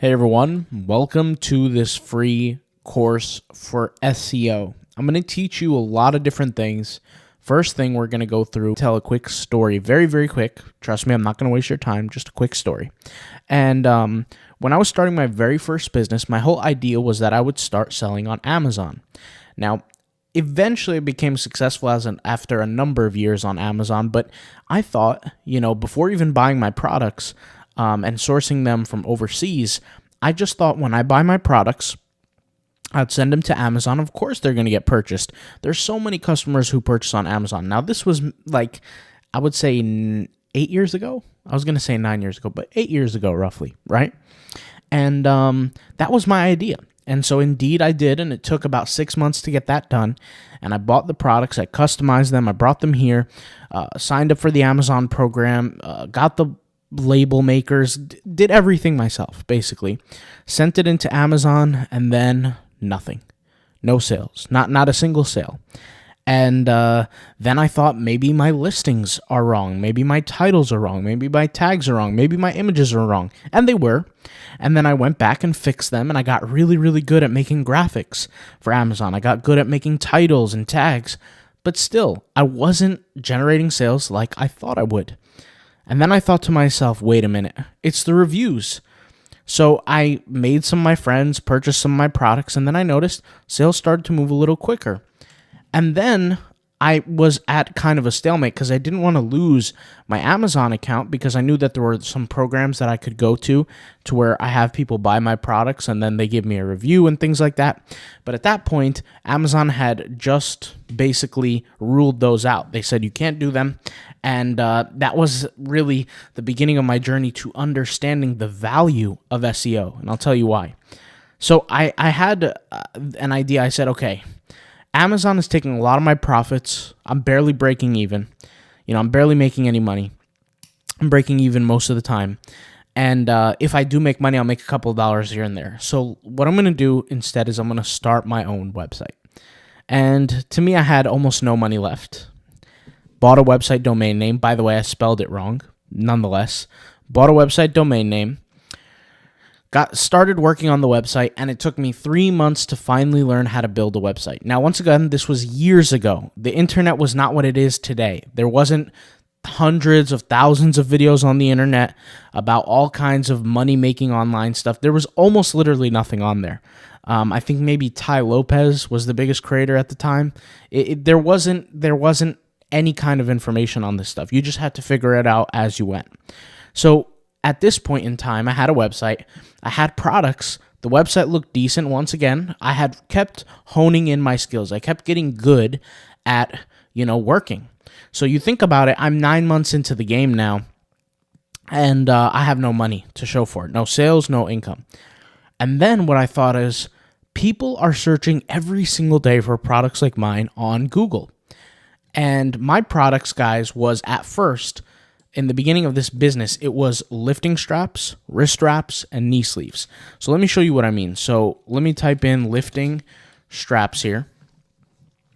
Hey everyone, welcome to this free course for SEO. I'm going to teach you a lot of different things. First thing we're going to go through, tell a quick story, very, very quick. Trust me, I'm not going to waste your time, just a quick story. And when I was starting my very first business, my whole idea was that I would start selling on Amazon. Now, eventually it became successful after a number of years on Amazon, but I thought, before even buying my products, and sourcing them from overseas, I just thought when I buy my products, I'd send them to Amazon. Of course, they're going to get purchased. There's so many customers who purchase on Amazon. Now, this was I would say 8 years ago. I was going to say 9 years ago, but 8 years ago, roughly, right? And that was my idea. And so indeed I did, and it took about 6 months to get that done. And I bought the products, I customized them, I brought them here, signed up for the Amazon program, got the label makers, did everything myself, basically. Sent it into Amazon, and then nothing. No sales. Not a single sale. And then I thought maybe my listings are wrong. Maybe my titles are wrong. Maybe my tags are wrong. Maybe my images are wrong. And they were. And then I went back and fixed them, and I got really, really good at making graphics for Amazon. I got good at making titles and tags. But still, I wasn't generating sales like I thought I would. And then I thought to myself, wait a minute, it's the reviews. So I made some of my friends purchase some of my products, and then I noticed sales started to move a little quicker. And then I was at kind of a stalemate because I didn't want to lose my Amazon account because I knew that there were some programs that I could go to where I have people buy my products and then they give me a review and things like that. But at that point, Amazon had just basically ruled those out. They said you can't do them. And that was really the beginning of my journey to understanding the value of SEO. And I'll tell you why. So I had an idea. I said, okay, Amazon is taking a lot of my profits. I'm barely breaking even. I'm barely making any money. I'm breaking even most of the time. And if I do make money, I'll make a couple of dollars here and there. So what I'm going to do instead is I'm going to start my own website. And to me, I had almost no money left. Bought a website domain name. By the way, I spelled it wrong. Nonetheless, bought a website domain name. Got started working on the website, and it took me 3 months to finally learn how to build a website. Now, once again, this was years ago. The internet was not what it is today. There wasn't hundreds of thousands of videos on the internet about all kinds of money-making online stuff. There was almost literally nothing on there. I think maybe Ty Lopez was the biggest creator at the time. There wasn't any kind of information on this stuff. You just had to figure it out as you went. So at this point in time, I had a website. I had products. The website looked decent. Once again, I had kept honing in my skills. I kept getting good at, working. So you think about it, I'm 9 months into the game now, and I have no money to show for it. No sales, no income. And then what I thought is, people are searching every single day for products like mine on Google. And my products, guys, was at first, in the beginning of this business, it was lifting straps, wrist straps, and knee sleeves. So let me show you what I mean. So let me type in lifting straps here.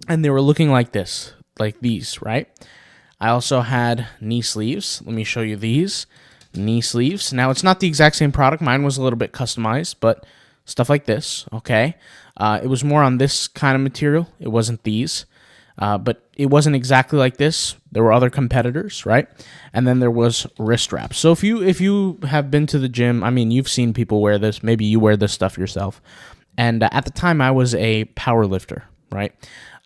And they were looking like this, like these, right? I also had knee sleeves. Let me show you these knee sleeves. Now, it's not the exact same product. Mine was a little bit customized, but stuff like this, okay? It was more on this kind of material. It wasn't these. But it wasn't exactly like this. There were other competitors, right? And then there was wrist straps. So if you have been to the gym, you've seen people wear this. Maybe you wear this stuff yourself. And at the time, I was a power lifter, right?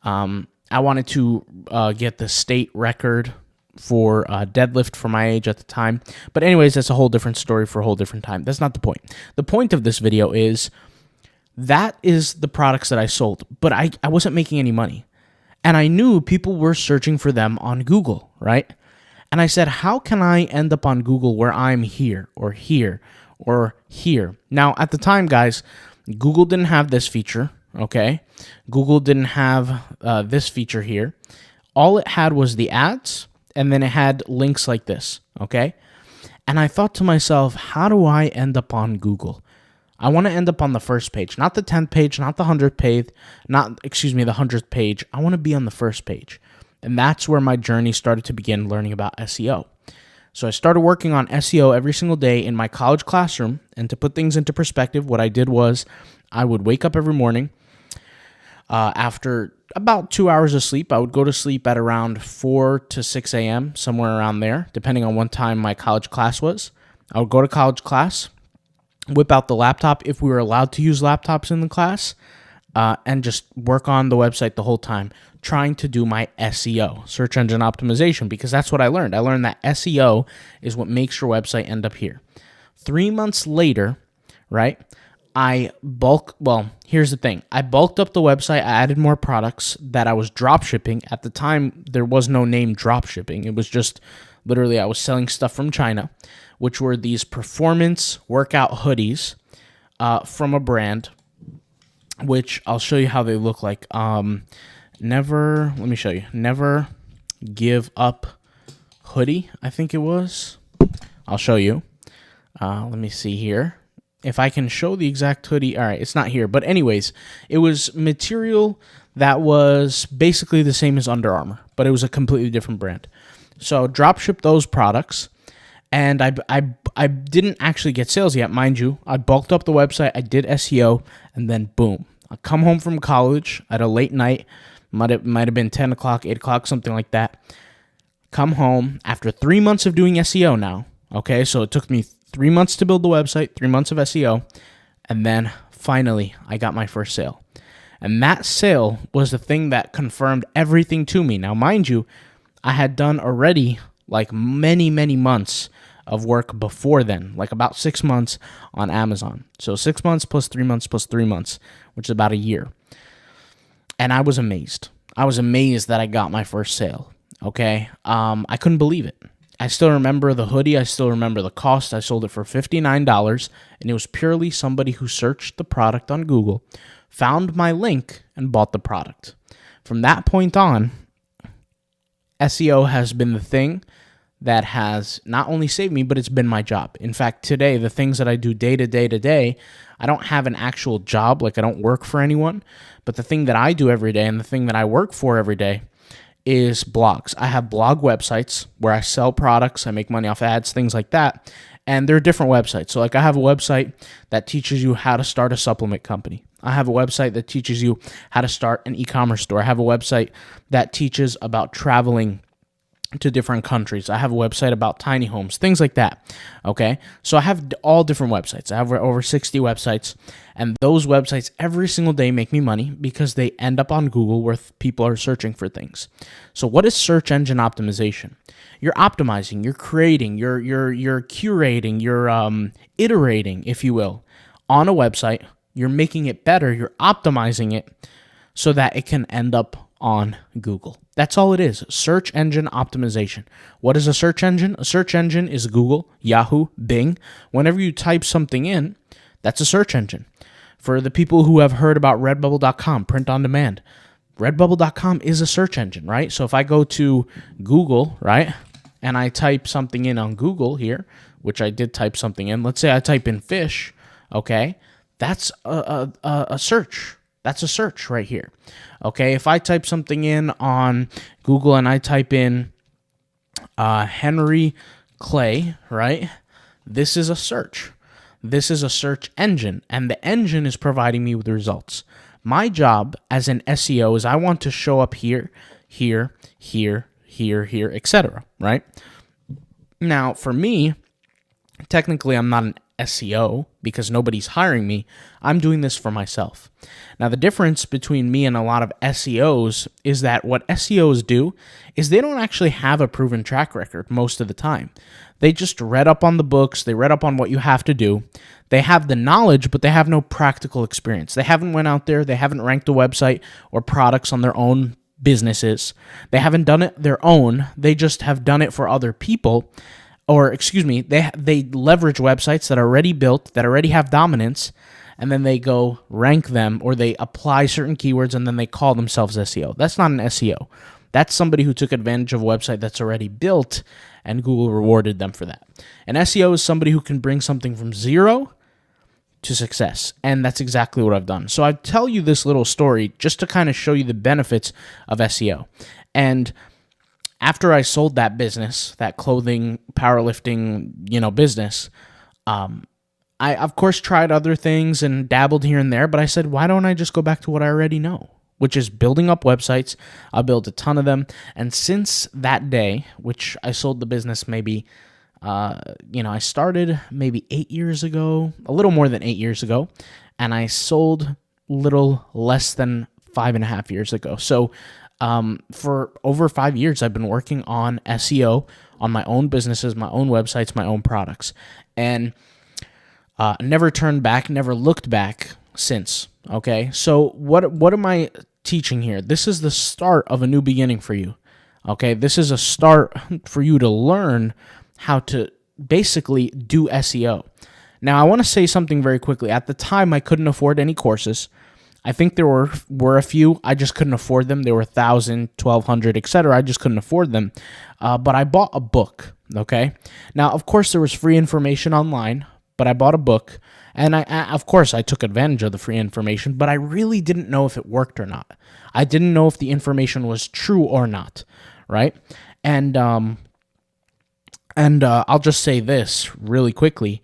I wanted to get the state record for deadlift for my age at the time. But anyways, that's a whole different story for a whole different time. That's not the point. The point of this video is that is the products that I sold, but I wasn't making any money. And I knew people were searching for them on Google, right? And I said, how can I end up on Google where I'm here or here or here? Now, at the time, guys, Google didn't have this feature, okay? Google didn't have this feature here. All it had was the ads, and then it had links like this, okay? And I thought to myself, how do I end up on Google? I want to end up on the first page, not the 10th page, not the 100th page, the 100th page. I want to be on the first page. And that's where my journey started to begin learning about SEO. So I started working on SEO every single day in my college classroom. And to put things into perspective, what I did was I would wake up every morning. After about 2 hours of sleep, I would go to sleep at around 4 to 6 a.m., somewhere around there, depending on what time my college class was. I would go to college class, whip out the laptop if we were allowed to use laptops in the class, and just work on the website the whole time, trying to do my SEO, search engine optimization, because that's what I learned. I learned that SEO is what makes your website end up here. 3 months later, right, here's the thing. I bulked up the website. I added more products that I was drop shipping. At the time, there was no name drop shipping. It was just literally I was selling stuff from China, which were these performance workout hoodies from a brand, which I'll show you how they look like. Let me show you. Never Give Up hoodie, I think it was. I'll show you. Let me see here. If I can show the exact hoodie. All right, it's not here. But anyways, it was material that was basically the same as Under Armour, but it was a completely different brand. So drop ship those products, and I didn't actually get sales yet, mind you. I bulked up the website, I did SEO, and then boom. I come home from college at a late night, might have been 10 o'clock, 8 o'clock, something like that. Come home after 3 months of doing SEO now, okay? So it took me 3 months to build the website, 3 months of SEO, and then finally I got my first sale. And that sale was the thing that confirmed everything to me. Now, mind you, I had done already like many, many months of work before then, like about 6 months on Amazon. So 6 months plus 3 months plus 3 months, which is about a year. And I was amazed. I was amazed that I got my first sale, okay? I couldn't believe it. I still remember the hoodie. I still remember the cost. I sold it for $59, and it was purely somebody who searched the product on Google, found my link, and bought the product. From that point on, SEO has been the thing that has not only saved me, but it's been my job. In fact, today, the things that I do day to day, I don't have an actual job, like I don't work for anyone, but the thing that I do every day and the thing that I work for every day is blogs. I have blog websites where I sell products, I make money off ads, things like that, and they're different websites. So like I have a website that teaches you how to start a supplement company. I have a website that teaches you how to start an e-commerce store. I have a website that teaches about traveling to different countries. I have a website about tiny homes, things like that, okay? So I have all different websites. I have over 60 websites, and those websites every single day make me money because they end up on Google where people are searching for things. So what is search engine optimization? You're optimizing, you're creating, you're curating, you're iterating, if you will, on a website. You're making it better, you're optimizing it so that it can end up on Google. That's all it is, search engine optimization. What is a search engine? A search engine is Google, Yahoo, Bing. Whenever you type something in, that's a search engine. For the people who have heard about Redbubble.com, print on demand, Redbubble.com is a search engine, right? So if I go to Google, right, and I type something in on Google here, which I did type something in, let's say I type in fish, okay, that's a search. That's a search right here. Okay, if I type something in on Google and I type in Henry Clay, right? This is a search. This is a search engine, and the engine is providing me with results. My job as an SEO is I want to show up here, here, here, here, here, etc., right? Now, for me, technically I'm not an SEO because nobody's hiring me. I'm doing this for myself. Now, the difference between me and a lot of SEOs is that what SEOs do is they don't actually have a proven track record most of the time. They just read up on the books. They read up on what you have to do. They have the knowledge, but they have no practical experience. They haven't went out there. They haven't ranked a website or products on their own businesses. They haven't done it their own. They just have done it for other people. Or, excuse me, they leverage websites that are already built, that already have dominance, and then they go rank them, or they apply certain keywords, and then they call themselves SEO. That's not an SEO. That's somebody who took advantage of a website that's already built, and Google rewarded them for that. An SEO is somebody who can bring something from zero to success, and that's exactly what I've done. So I tell you this little story just to kind of show you the benefits of SEO. And after I sold that business, that clothing, powerlifting, business, I of course tried other things and dabbled here and there, but I said, why don't I just go back to what I already know, which is building up websites. I built a ton of them. And since that day, which I sold the business maybe, I started maybe 8 years ago, a little more than 8 years ago, and I sold little less than 5.5 years ago. So for over 5 years, I've been working on SEO on my own businesses, my own websites, my own products, and never turned back, never looked back since. Okay, so what am I teaching here? This is the start of a new beginning for you. Okay, this is a start for you to learn how to basically do SEO. Now, I want to say something very quickly. At the time, I couldn't afford any courses. I think there were a few. I just couldn't afford them. They were 1,000, 1,200, etc. I just couldn't afford them. But I bought a book, okay? Now, of course, there was free information online, but I bought a book. And of course, I took advantage of the free information, but I really didn't know if it worked or not. I didn't know if the information was true or not, right? And I'll just say this really quickly,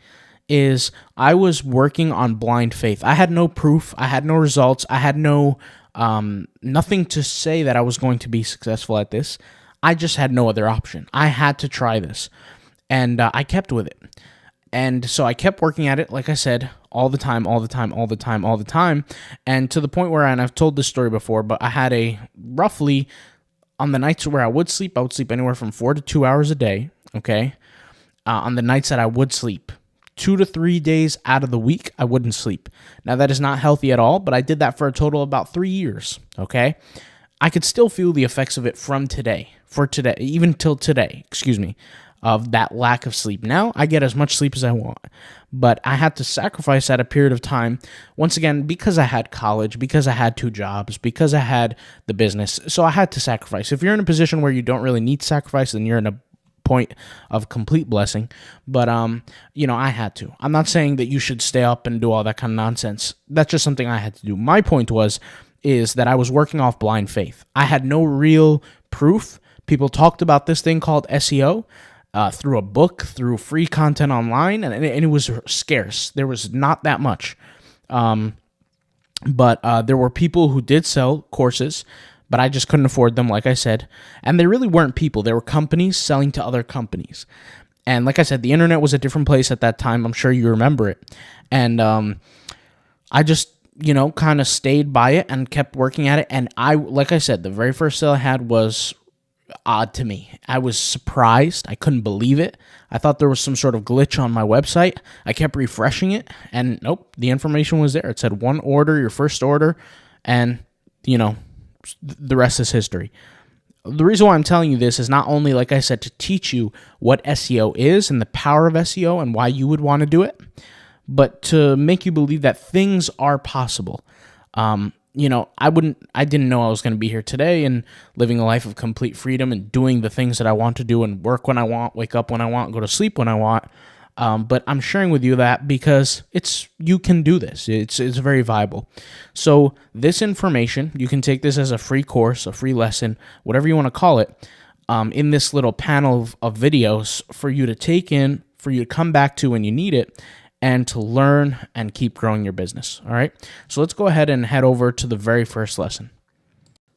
is I was working on blind faith. I had no proof. I had no results. I had no nothing to say that I was going to be successful at this. I just had no other option. I had to try this, and I kept with it. And so I kept working at it, like I said, all the time, and to the point where, and I've told this story before, but I had roughly, on the nights where I would sleep anywhere from 4 to 2 hours a day, okay? On the nights that I would sleep, 2 to 3 days out of the week, I wouldn't sleep. Now, that is not healthy at all, but I did that for a total of about 3 years, okay? I could still feel the effects of it even till today, of that lack of sleep. Now, I get as much sleep as I want, but I had to sacrifice at a period of time, once again, because I had college, because I had 2 jobs, because I had the business, so I had to sacrifice. If you're in a position where you don't really need to sacrifice, then you're in a point of complete blessing, but I had to. I'm not saying that you should stay up and do all that kind of nonsense. That's just something I had to do. My point is that I was working off blind faith. I had no real proof. People talked about this thing called SEO through a book, through free content online, and it was scarce. There was not that much, but there were people who did sell courses, but I just couldn't afford them, like I said. And they really weren't people. They were companies selling to other companies. And like I said, the internet was a different place at that time. I'm sure you remember it. And I just, kind of stayed by it and kept working at it. And like I said, the very first sale I had was odd to me. I was surprised. I couldn't believe it. I thought there was some sort of glitch on my website. I kept refreshing it, and nope, the information was there. It said 1 order, your first order, and, the rest is history. The reason why I'm telling you this is not only, like I said, to teach you what SEO is and the power of SEO and why you would want to do it, but to make you believe that things are possible. I didn't know I was going to be here today and living a life of complete freedom and doing the things that I want to do and work when I want, wake up when I want, go to sleep when I want. But I'm sharing with you that because you can do this. It's very viable. So this information, you can take this as a free course, a free lesson, whatever you want to call it, in this little panel of videos for you to take in, for you to come back to when you need it, and to learn and keep growing your business. All right. So let's go ahead and head over to the very first lesson.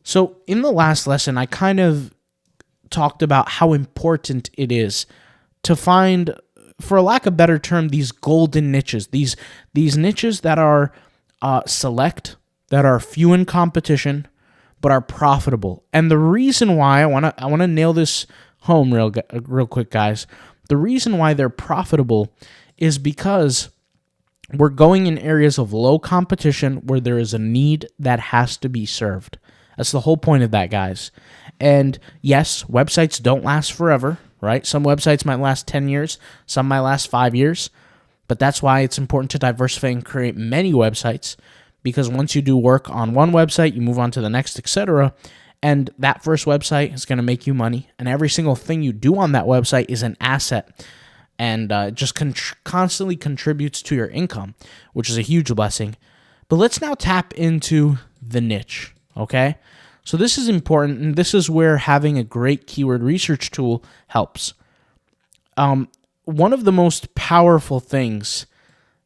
So in the last lesson, I kind of talked about how important it is to find, for a lack of a better term, these golden niches, these niches that are select, that are few in competition, but are profitable. And the reason why I want to nail this home real quick, guys. The reason why they're profitable is because we're going in areas of low competition where there is a need that has to be served. That's the whole point of that, guys. And yes, websites don't last forever, right? Some websites might last 10 years, some might last 5 years, but that's why it's important to diversify and create many websites, because once you do work on one website, you move on to the next, etc., and that first website is going to make you money, and every single thing you do on that website is an asset, and just constantly contributes to your income, which is a huge blessing. But let's now tap into the niche, okay? So this is important, and this is where having a great keyword research tool helps. One of the most powerful things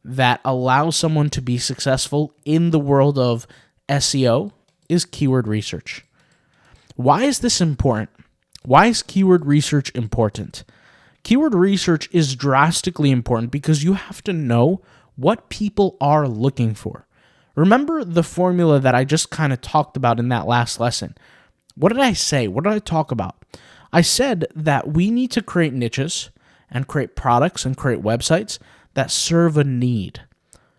that allows someone to be successful in the world of SEO is keyword research. Why is this important? Why is keyword research important? Keyword research is drastically important because you have to know what people are looking for. Remember the formula that I just kind of talked about in that last lesson. What did I say? What did I talk about? I said that we need to create niches and create products and create websites that serve a need.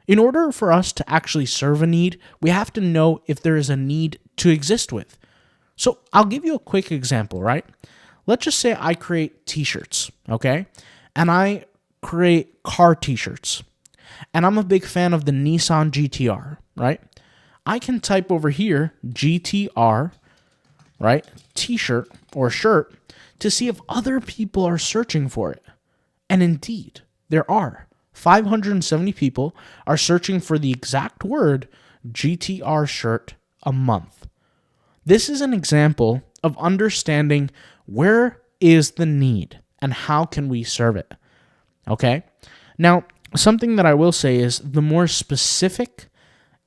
In order for us to actually serve a need, we have to know if there is a need to exist with. So I'll give you a quick example, right? Let's just say I create t-shirts, okay? And I create car t-shirts. And I'm a big fan of the Nissan GTR, right? I can type over here, GTR, right? T-shirt or shirt to see if other people are searching for it. And indeed, there are. 570 people are searching for the exact word GTR shirt a month. This is an example of understanding where is the need and how can we serve it. Okay? Now, something that I will say is the more specific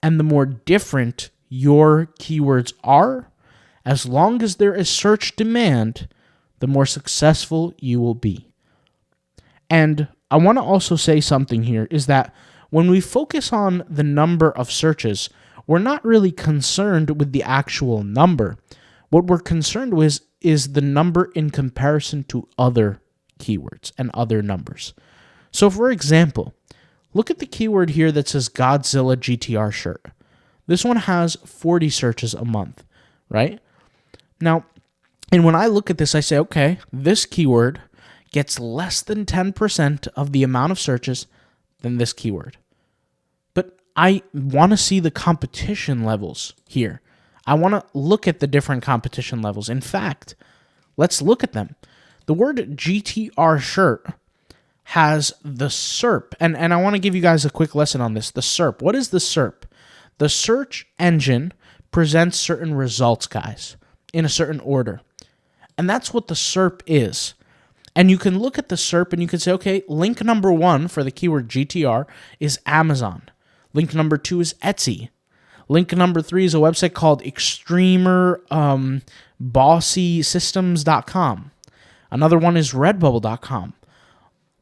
and the more different your keywords are, as long as there is search demand, the more successful you will be. And I want to also say something here is that when we focus on the number of searches, we're not really concerned with the actual number. What we're concerned with is the number in comparison to other keywords and other numbers. So for example, look at the keyword here that says Godzilla GTR shirt. This one has 40 searches a month, right? Now, and when I look at this, I say, okay, this keyword gets less than 10% of the amount of searches than this keyword. But I want to see the competition levels here. I want to look at the different competition levels. In fact, let's look at them. The word GTR shirt has the SERP, and I want to give you guys a quick lesson on this. The SERP. What is the SERP? The search engine presents certain results, guys, in a certain order. And that's what the SERP is. And you can look at the SERP and you can say, okay, link number 1 for the keyword GTR is Amazon. Link number 2 is Etsy. Link number 3 is a website called extremerbossysystems.com. Another one is redbubble.com.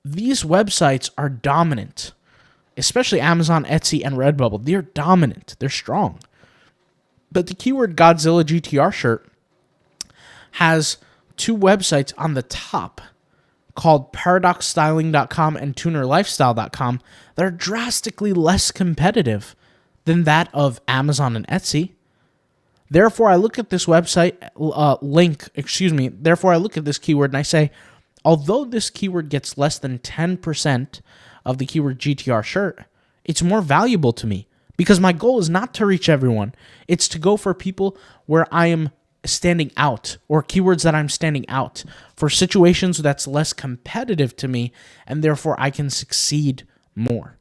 These websites are dominant, especially Amazon, Etsy, and Redbubble. They're dominant. They're strong. But the keyword Godzilla GTR shirt has 2 websites on the top called paradoxstyling.com and tunerlifestyle.com that are drastically less competitive than that of Amazon and Etsy. Therefore, I look at this website Therefore, I look at this keyword and I say, although this keyword gets less than 10% of the keyword GTR shirt, it's more valuable to me because my goal is not to reach everyone. It's to go for people where I am standing out, or keywords that I'm standing out for situations that's less competitive to me, and therefore I can succeed more.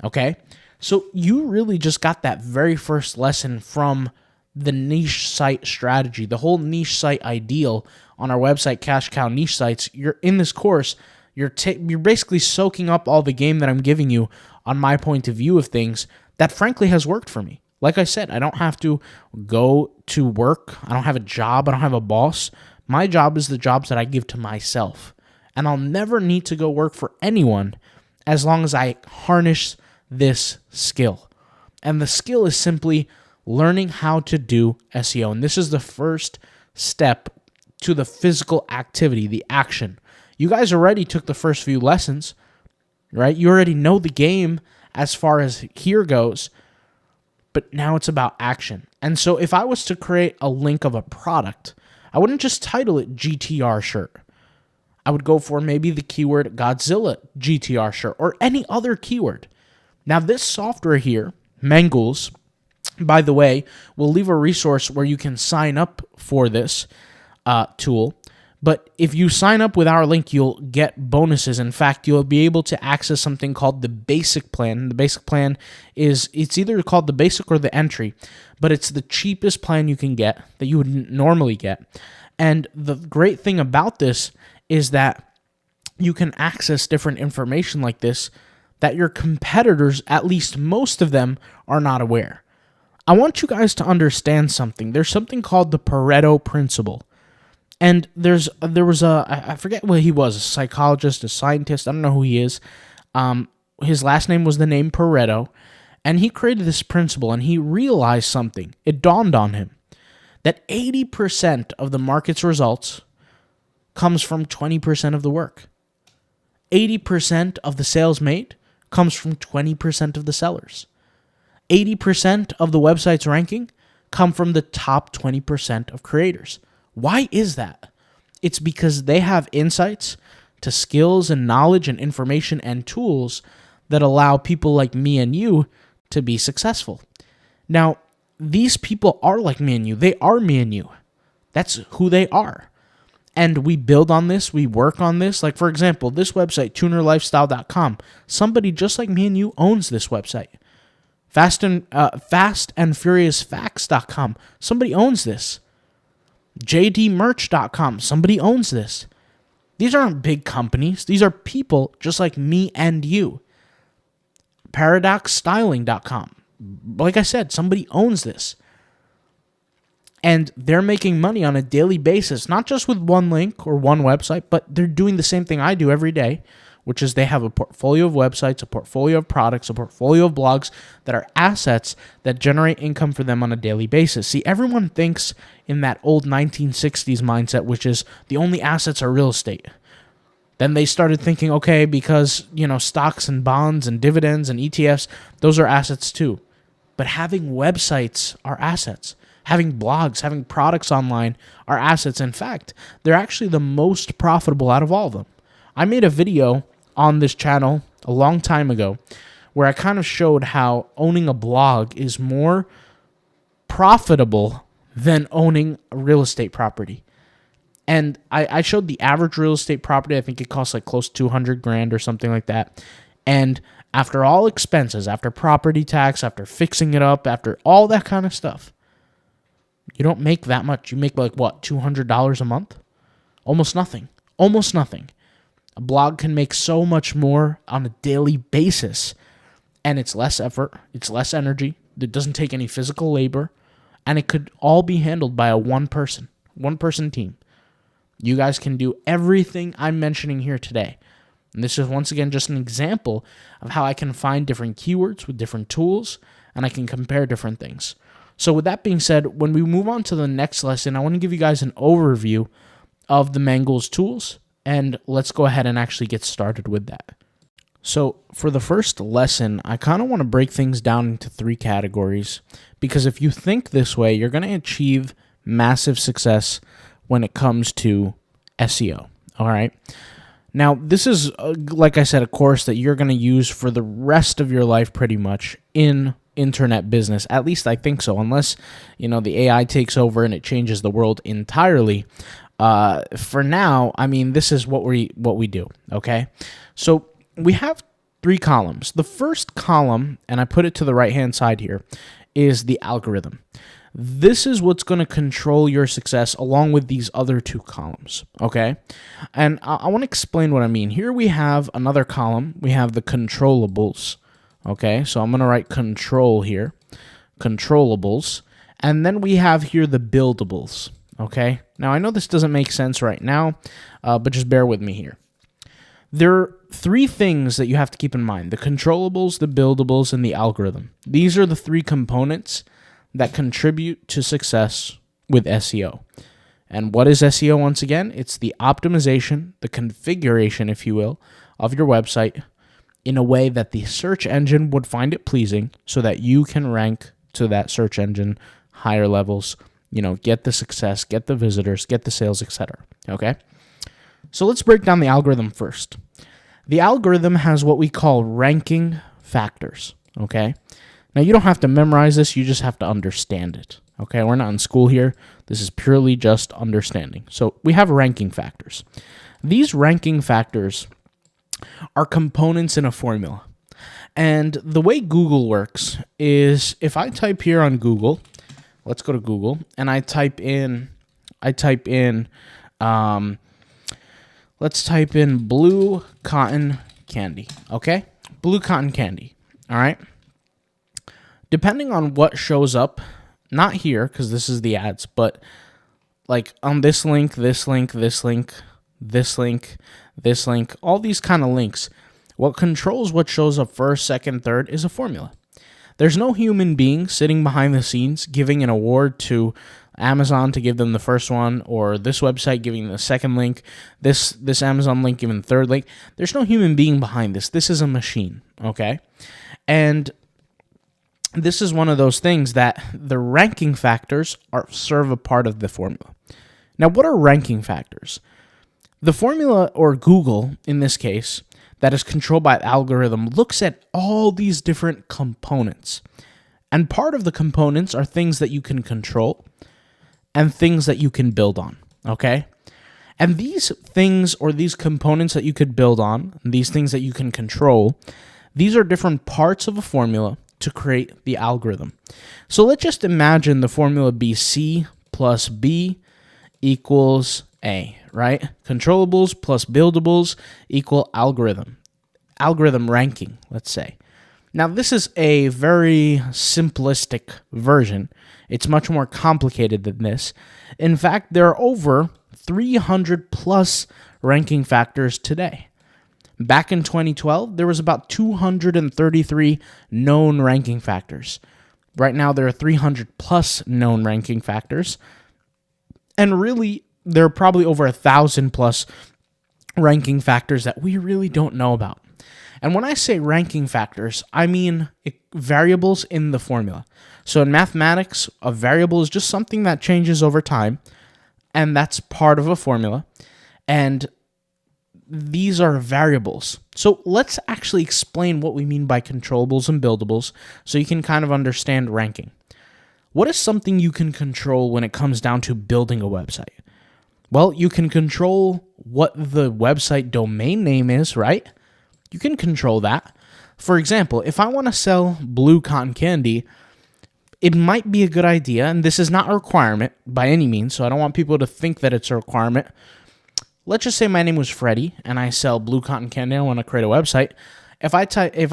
Okay? So you really just got that very first lesson from the niche site strategy, the whole niche site ideal on our website, Cash Cow Niche Sites. You're in this course, you're basically soaking up all the game that I'm giving you on my point of view of things that frankly has worked for me. Like I said, I don't have to go to work. I don't have a job. I don't have a boss. My job is the jobs that I give to myself. And I'll never need to go work for anyone as long as I harness this skill. And the skill is simply learning how to do SEO. And this is the first step to the physical activity, the action. You guys already took the first few lessons, right? You already know the game as far as here goes. But now it's about action. And so if I was to create a link of a product, I wouldn't just title it GTR shirt. I would go for maybe the keyword Godzilla GTR shirt or any other keyword. Now this software here, Mangools, by the way, we'll leave a resource where you can sign up for this tool. But if you sign up with our link, you'll get bonuses. In fact, you'll be able to access something called the basic plan. The basic plan it's either called the basic or the entry, but it's the cheapest plan you can get that you would normally get. And the great thing about this is that you can access different information like this that your competitors, at least most of them, are not aware. I want you guys to understand something. There's something called the Pareto principle. And there was I forget what he was, a psychologist, a scientist, I don't know who he is. His last name was the name Pareto, and he created this principle, and he realized something. It dawned on him that 80% of the market's results comes from 20% of the work. 80% of the sales made comes from 20% of the sellers. 80% of the website's ranking come from the top 20% of creators. Why is that? It's because they have insights to skills and knowledge and information and tools that allow people like me and you to be successful. Now, these people are like me and you. They are me and you. That's who they are. And we build on this. We work on this. Like, for example, this website, tunerlifestyle.com, somebody just like me and you owns this website. fastandfuriousfacts.com, somebody owns this. jdmerch.com, somebody owns this. These aren't big companies. These are people just like me and you. paradoxstyling.com, like I said, somebody owns this. And they're making money on a daily basis, not just with one link or one website, but they're doing the same thing I do every day, which is they have a portfolio of websites, a portfolio of products, a portfolio of blogs that are assets that generate income for them on a daily basis. See, everyone thinks in that old 1960s mindset, which is the only assets are real estate. Then they started thinking, okay, because, stocks and bonds and dividends and ETFs, those are assets too. But having websites are assets. Having blogs, having products online are assets. In fact, they're actually the most profitable out of all of them. I made a video on this channel a long time ago where I kind of showed how owning a blog is more profitable than owning a real estate property. And I showed the average real estate property. I think it costs like close to $200,000 or something like that. And after all expenses, after property tax, after fixing it up, after all that kind of stuff, you don't make that much. You make like what, $200 a month? Almost nothing. Almost nothing. A blog can make so much more on a daily basis, and it's less effort, it's less energy, it doesn't take any physical labor, and it could all be handled by a one-person team. You guys can do everything I'm mentioning here today. And this is once again just an example of how I can find different keywords with different tools, and I can compare different things. So with that being said, when we move on to the next lesson, I want to give you guys an overview of the Mangles tools, and let's go ahead and actually get started with that. So for the first lesson, I kind of want to break things down into 3 categories, because if you think this way, you're going to achieve massive success when it comes to SEO, all right? Now, this is, like I said, a course that you're going to use for the rest of your life pretty much in internet business. At least I think so, unless, the AI takes over and it changes the world entirely. For now, this is what we do, okay? So we have 3 columns. The first column, and I put it to the right-hand side here, is the algorithm. This is what's going to control your success along with these other 2 columns, okay? And I want to explain what I mean. Here we have another column. We have the controllables, okay? So I'm going to write control here, controllables. And then we have here the buildables, okay? Now, I know this doesn't make sense right now, but just bear with me here. There are 3 things that you have to keep in mind: the controllables, the buildables, and the algorithm. These are the 3 components that contribute to success with SEO. And what is SEO once again? It's the optimization, the configuration, if you will, of your website in a way that the search engine would find it pleasing so that you can rank to that search engine higher levels, get the success, get the visitors, get the sales, etc. Okay? So let's break down the algorithm first. The algorithm has what we call ranking factors, okay? Now, you don't have to memorize this. You just have to understand it. Okay, we're not in school here. This is purely just understanding. So we have ranking factors. These ranking factors are components in a formula. And the way Google works is if I type here on Google, let's go to Google, and let's type in blue cotton candy, okay? Blue cotton candy, all right? Depending on what shows up, not here, because this is the ads, but like on this link, this link, this link, this link, this link, all these kind of links, what controls what shows up first, second, third is a formula. There's no human being sitting behind the scenes giving an award to Amazon to give them the first one, or this website giving the second link, this Amazon link giving the third link. There's no human being behind this. This is a machine, okay? And this is one of those things that the ranking factors serve a part of the formula. Now, what are ranking factors? The formula, or Google in this case, that is controlled by the algorithm, looks at all these different components. And part of the components are things that you can control and things that you can build on, okay? And these things, or these components that you could build on, these things that you can control, these are different parts of a formula to create the algorithm. So let's just imagine the formula be C plus B equals A, right? Controllables plus buildables equal algorithm. Algorithm ranking, let's say. Now, this is a very simplistic version. It's much more complicated than this. In fact, there are over 300 plus ranking factors today. Back in 2012, there was about 233 known ranking factors. Right now, there are 300 plus known ranking factors. And really, there are probably over 1,000 plus ranking factors that we really don't know about. And when I say ranking factors, I mean variables in the formula. So in mathematics, a variable is just something that changes over time, and that's part of a formula. And these are variables. So let's actually explain what we mean by controllables and buildables so you can kind of understand ranking. What is something you can control when it comes down to building a website? Well, you can control what the website domain name is, right? You can control that. For example, if I want to sell blue cotton candy, it might be a good idea, and this is not a requirement by any means, so I don't want people to think that it's a requirement. Let's just say my name was Freddie, and I sell blue cotton candy. I want to create a website. If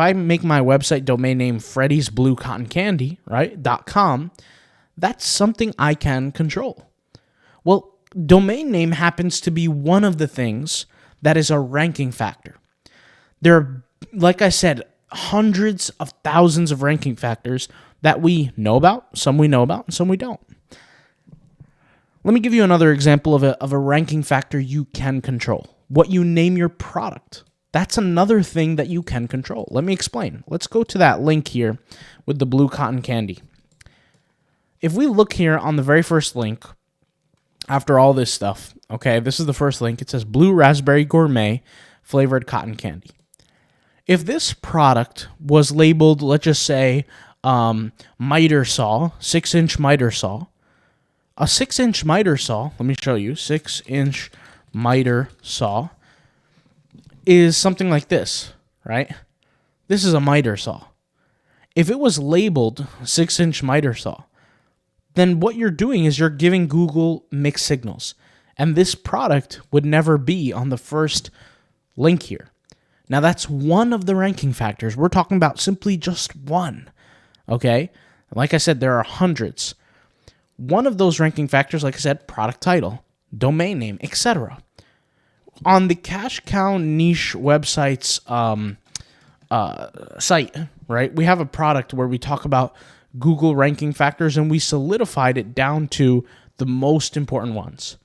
I make my website domain name Freddy's Blue Cotton Candy, right, .com, that's something I can control. Well, domain name happens to be one of the things that is a ranking factor. There are, like I said, hundreds of thousands of ranking factors that we know about, some we know about, and some we don't. Let me give you another example of a ranking factor you can control. What you name your product. That's another thing that you can control. Let me explain. Let's go to that link here with the blue cotton candy. If we look here on the very first link, after all this stuff, okay, this is the first link. It says Blue Raspberry Gourmet Flavored Cotton Candy. If this product was labeled, let's just say, miter saw, 6-inch miter saw, a 6-inch miter saw, let me show you, 6-inch miter saw is something like this, right? This is a miter saw. If it was labeled 6-inch miter saw, then what you're doing is you're giving Google mixed signals. And this product would never be on the first link here. Now, that's one of the ranking factors. We're talking about simply just one, okay? Like I said, there are hundreds. One of those ranking factors, like I said, product title, domain name, etc. On the Cash Cow Niche website's site, right, we have a product where we talk about Google ranking factors, and we solidified it down to the most important ones.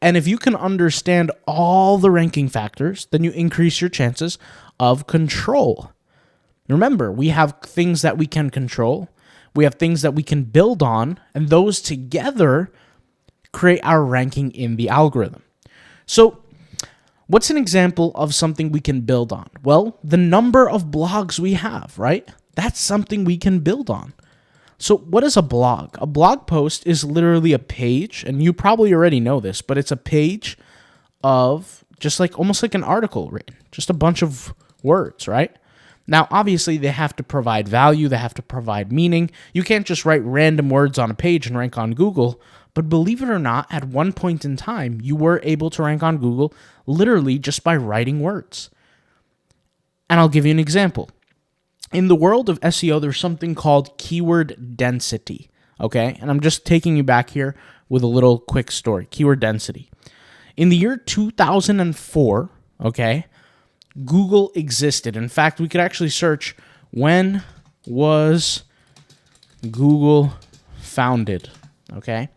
And if you can understand all the ranking factors, then you increase your chances of control. Remember, we have things that we can control. We have things that we can build on, and those together create our ranking in the algorithm. So what's an example of something we can build on? Well, the number of blogs we have, right? That's something we can build on. So what is a blog? A blog post is literally a page, and you probably already know this, but it's a page of just like almost like an article written, just a bunch of words, right? Now, obviously, they have to provide value. They have to provide meaning. You can't just write random words on a page and rank on Google. But believe it or not, at one point in time, you were able to rank on Google literally just by writing words. And I'll give you an example. In the world of SEO, there's something called keyword density, okay? And I'm just taking you back here with a little quick story. Keyword density. In the year 2004, okay, Google existed. In fact, we could actually search, when was Google founded, okay?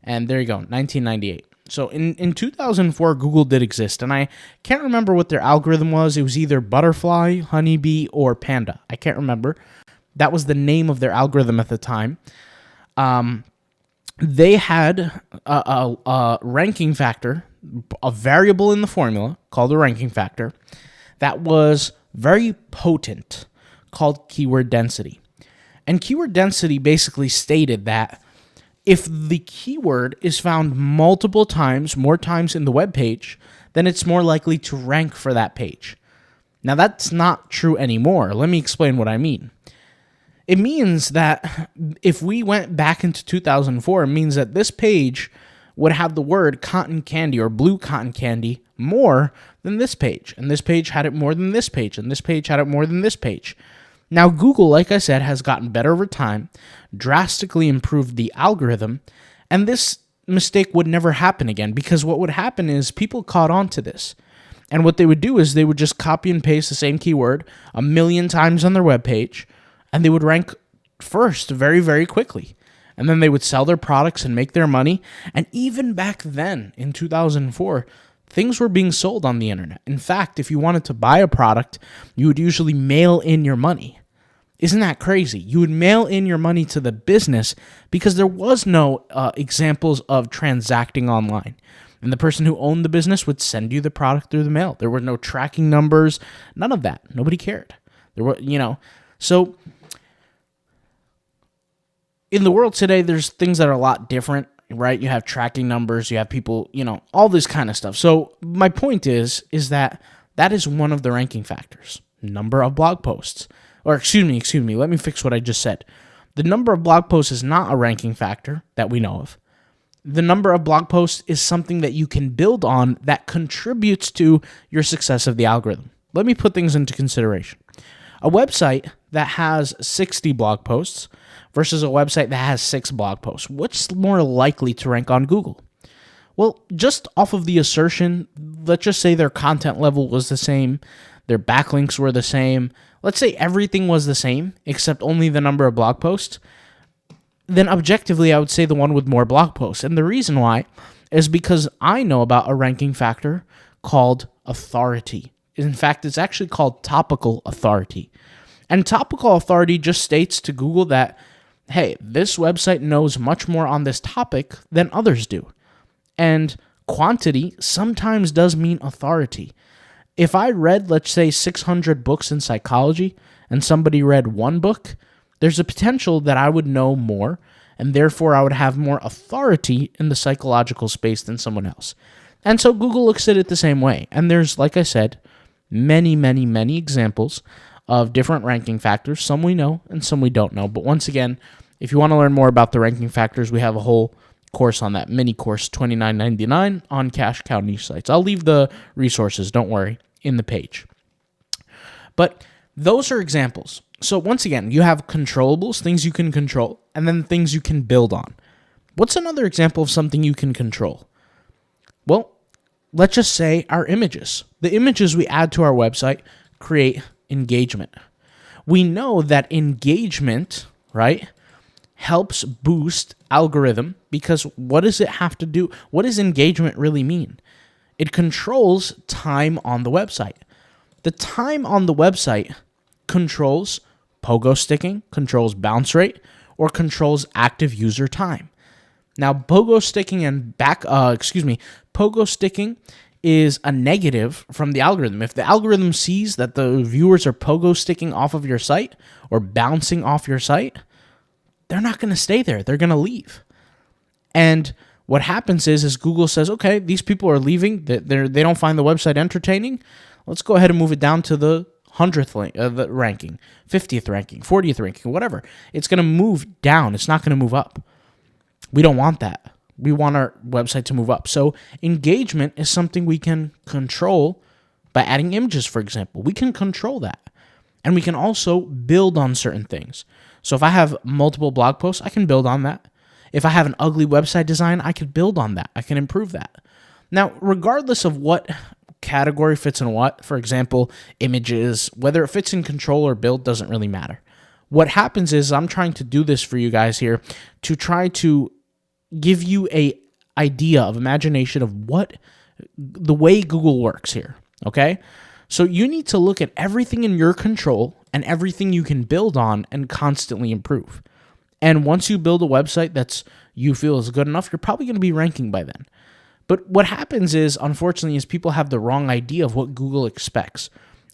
And there you go, 1998. So in 2004, Google did exist, and I can't remember what their algorithm was. It was either butterfly, honeybee, or panda. I can't remember. That was the name of their algorithm at the time. They had a ranking factor, a variable in the formula called a ranking factor that was very potent, called keyword density. And keyword density basically stated that if the keyword is found multiple times, more times in the web page, then it's more likely to rank for that page. Now, that's not true anymore. Let me explain what I mean. It means that if we went back into 2004, it means that this page would have the word cotton candy or blue cotton candy more than this page. And this page had it more than this page. And this page had it more than this page. Now, Google, like I said, has gotten better over time, drastically improved the algorithm, and this mistake would never happen again, because what would happen is people caught on to this. And what they would do is they would just copy and paste the same keyword 1,000,000 times on their webpage, and they would rank first very, very quickly. And then they would sell their products and make their money. And even back then, in 2004, things were being sold on the internet. In fact, if you wanted to buy a product, you would usually mail in your money. Isn't that crazy? You would mail in your money to the business because there was no examples of transacting online. And the person who owned the business would send you the product through the mail. There were no tracking numbers, none of that. Nobody cared. There were, so in the world today, there's things that are a lot different, right? You have tracking numbers, you have people, all this kind of stuff. So my point is that is one of the ranking factors, number of blog posts. Or excuse me, let me fix what I just said. The number of blog posts is not a ranking factor that we know of. The number of blog posts is something that you can build on that contributes to your success of the algorithm. Let me put things into consideration. A website that has 60 blog posts versus a website that has 6 blog posts. What's more likely to rank on Google? Well, just off of the assertion, let's just say their content level was the same, their backlinks were the same, let's say everything was the same except only the number of blog posts, then objectively I would say the one with more blog posts. And the reason why is because I know about a ranking factor called authority. In fact, it's actually called topical authority. And topical authority just states to Google that, hey, this website knows much more on this topic than others do. And quantity sometimes does mean authority. If I read, let's say, 600 books in psychology and somebody read one book, there's a potential that I would know more, and therefore I would have more authority in the psychological space than someone else. And so Google looks at it the same way. And there's, like I said, many, many, many examples of different ranking factors. Some we know and some we don't know. But once again, if you want to learn more about the ranking factors, we have a whole course on that, mini course, $29.99 on Cash Cow niche sites. I'll leave the resources, don't worry, in the page. But those are examples. So once again, you have controllables, things you can control, and then things you can build on. What's another example of something you can control? Well, let's just say our images. The images we add to our website create engagement. We know that engagement, right, helps boost algorithm, because what does it have to do? What does engagement really mean? It controls time on the website. The time on the website controls pogo sticking, controls bounce rate, or controls active user time. Now, pogo sticking is a negative from the algorithm. If the algorithm sees that the viewers are pogo sticking off of your site or bouncing off your site, they're not going to stay there. They're going to leave. And what happens is Google says, okay, these people are leaving. They don't find the website entertaining. Let's go ahead and move it down to the 100th the ranking, 50th ranking, 40th ranking, whatever. It's going to move down. It's not going to move up. We don't want that. We want our website to move up. So engagement is something we can control by adding images, for example. We can control that. And we can also build on certain things. So if I have multiple blog posts, I can build on that. If I have an ugly website design, I can build on that. I can improve that. Now, regardless of what category fits in what, for example, images, whether it fits in control or build doesn't really matter. What happens is I'm trying to do this for you guys here to try to give you a idea of imagination of what the way Google works here, okay? So you need to look at everything in your control and everything you can build on and constantly improve. And once you build a website that's you feel is good enough, you're probably going to be ranking by then. But what happens is, unfortunately, is people have the wrong idea of what Google expects.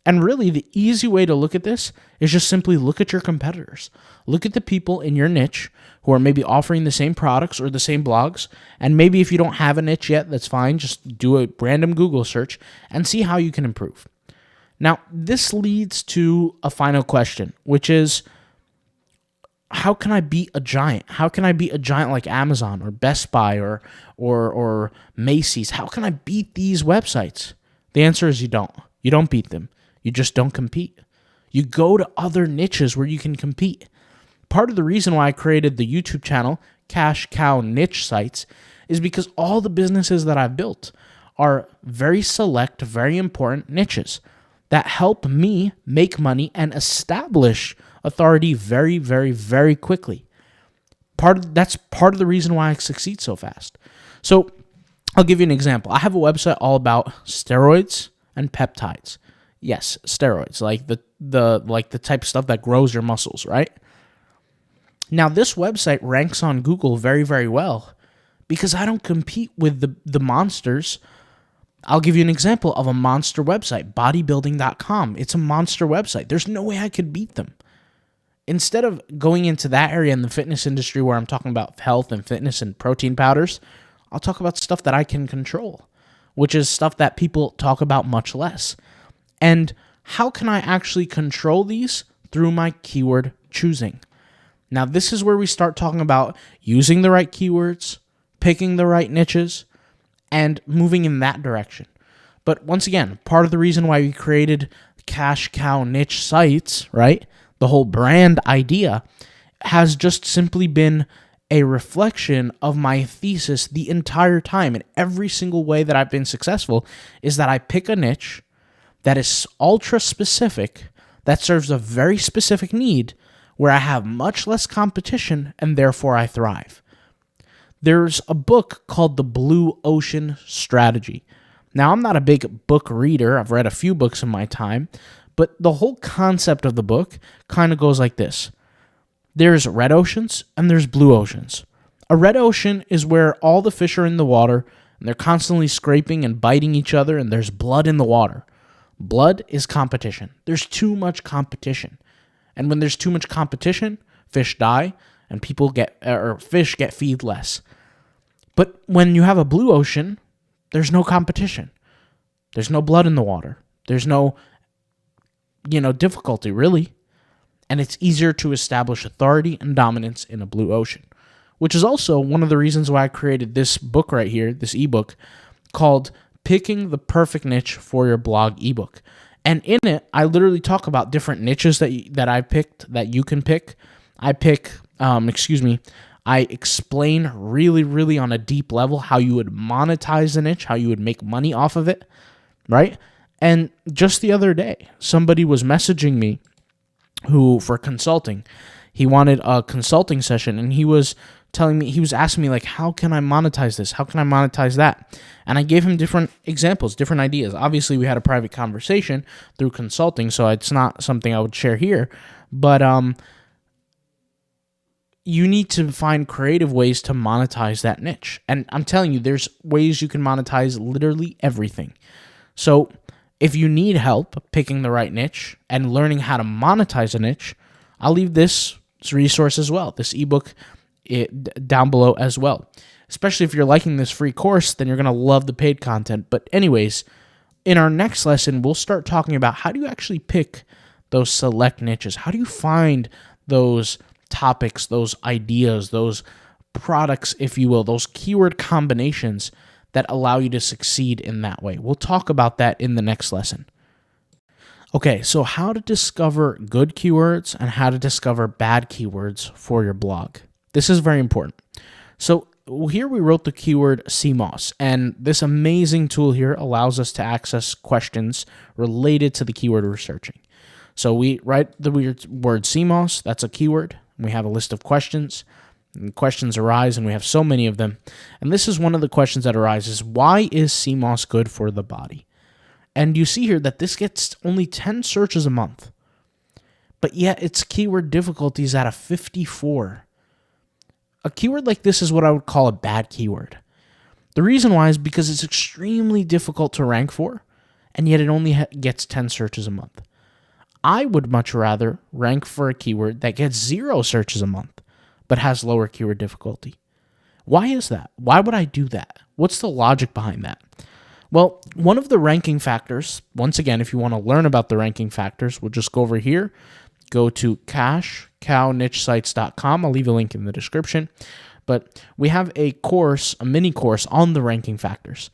And really, the easy way to look at this is just simply look at your competitors. Look at the people in your niche who are maybe offering the same products or the same blogs. And maybe if you don't have a niche yet, that's fine. Just do a random Google search and see how you can improve. Now, this leads to a final question, which is, how can I beat a giant? How can I beat a giant like Amazon or Best Buy or Macy's? How can I beat these websites? The answer is you don't. You don't beat them. You just don't compete. You go to other niches where you can compete. Part of the reason why I created the YouTube channel, Cash Cow Niche Sites, is because all the businesses that I've built are very select, very important niches that help me make money and establish authority very, very, very quickly. That's part of the reason why I succeed so fast. So I'll give you an example. I have a website all about steroids and peptides. Yes, steroids, like the type of stuff that grows your muscles, right? Now this website ranks on Google very, very well because I don't compete with the monsters. I'll give you an example of a monster website, bodybuilding.com. It's a monster website. There's no way I could beat them. Instead of going into that area in the fitness industry where I'm talking about health and fitness and protein powders, I'll talk about stuff that I can control, which is stuff that people talk about much less. And how can I actually control these? Through my keyword choosing. Now, this is where we start talking about using the right keywords, picking the right niches, and moving in that direction. But once again, part of the reason why we created Cash Cow Niche Sites, right? The whole brand idea has just simply been a reflection of my thesis the entire time. And every single way that I've been successful is that I pick a niche that is ultra specific, that serves a very specific need, where I have much less competition and therefore I thrive. There's a book called The Blue Ocean Strategy. Now, I'm not a big book reader. I've read a few books in my time. But the whole concept of the book kind of goes like this. There's red oceans and there's blue oceans. A red ocean is where all the fish are in the water and they're constantly scraping and biting each other and there's blood in the water. Blood is competition. There's too much competition. And when there's too much competition, fish die and fish get feed less. But when you have a blue ocean, there's no competition. There's no blood in the water. There's no difficulty, really. And it's easier to establish authority and dominance in a blue ocean, which is also one of the reasons why I created this book right here, this ebook, called Picking the Perfect Niche for Your Blog ebook. And in it, I literally talk about different niches that I picked that you can pick. I explain really, really on a deep level how you would monetize the niche, how you would make money off of it, right? And just the other day, somebody was messaging me for consulting. He wanted a consulting session, and he was asking me, like, how can I monetize this? How can I monetize that? And I gave him different examples, different ideas. Obviously, we had a private conversation through consulting, so it's not something I would share here. But you need to find creative ways to monetize that niche. And I'm telling you, there's ways you can monetize literally everything. So if you need help picking the right niche and learning how to monetize a niche, I'll leave this resource as well, this ebook down below as well. Especially if you're liking this free course, then you're going to love the paid content. But anyways, in our next lesson, we'll start talking about how do you actually pick those select niches? How do you find those topics, those ideas, those products, if you will, those keyword combinations that allow you to succeed in that way? We'll talk about that in the next lesson. Okay, so how to discover good keywords and how to discover bad keywords for your blog. This is very important. So here we wrote the keyword CMOS, and this amazing tool here allows us to access questions related to the keyword we're searching. So we write the word CMOS, that's a keyword. We have a list of questions, and questions arise, and we have so many of them. And this is one of the questions that arises: why is CMOS good for the body? And you see here that this gets only 10 searches a month, but yet its keyword difficulty is at a 54. A keyword like this is what I would call a bad keyword. The reason why is because it's extremely difficult to rank for, and yet it only gets 10 searches a month. I would much rather rank for a keyword that gets 0 searches a month, but has lower keyword difficulty. Why is that? Why would I do that? What's the logic behind that? Well, one of the ranking factors, once again, if you want to learn about the ranking factors, we'll just go over here, go to cashcownichesites.com. I'll leave a link in the description. But we have a course, a mini course on the ranking factors.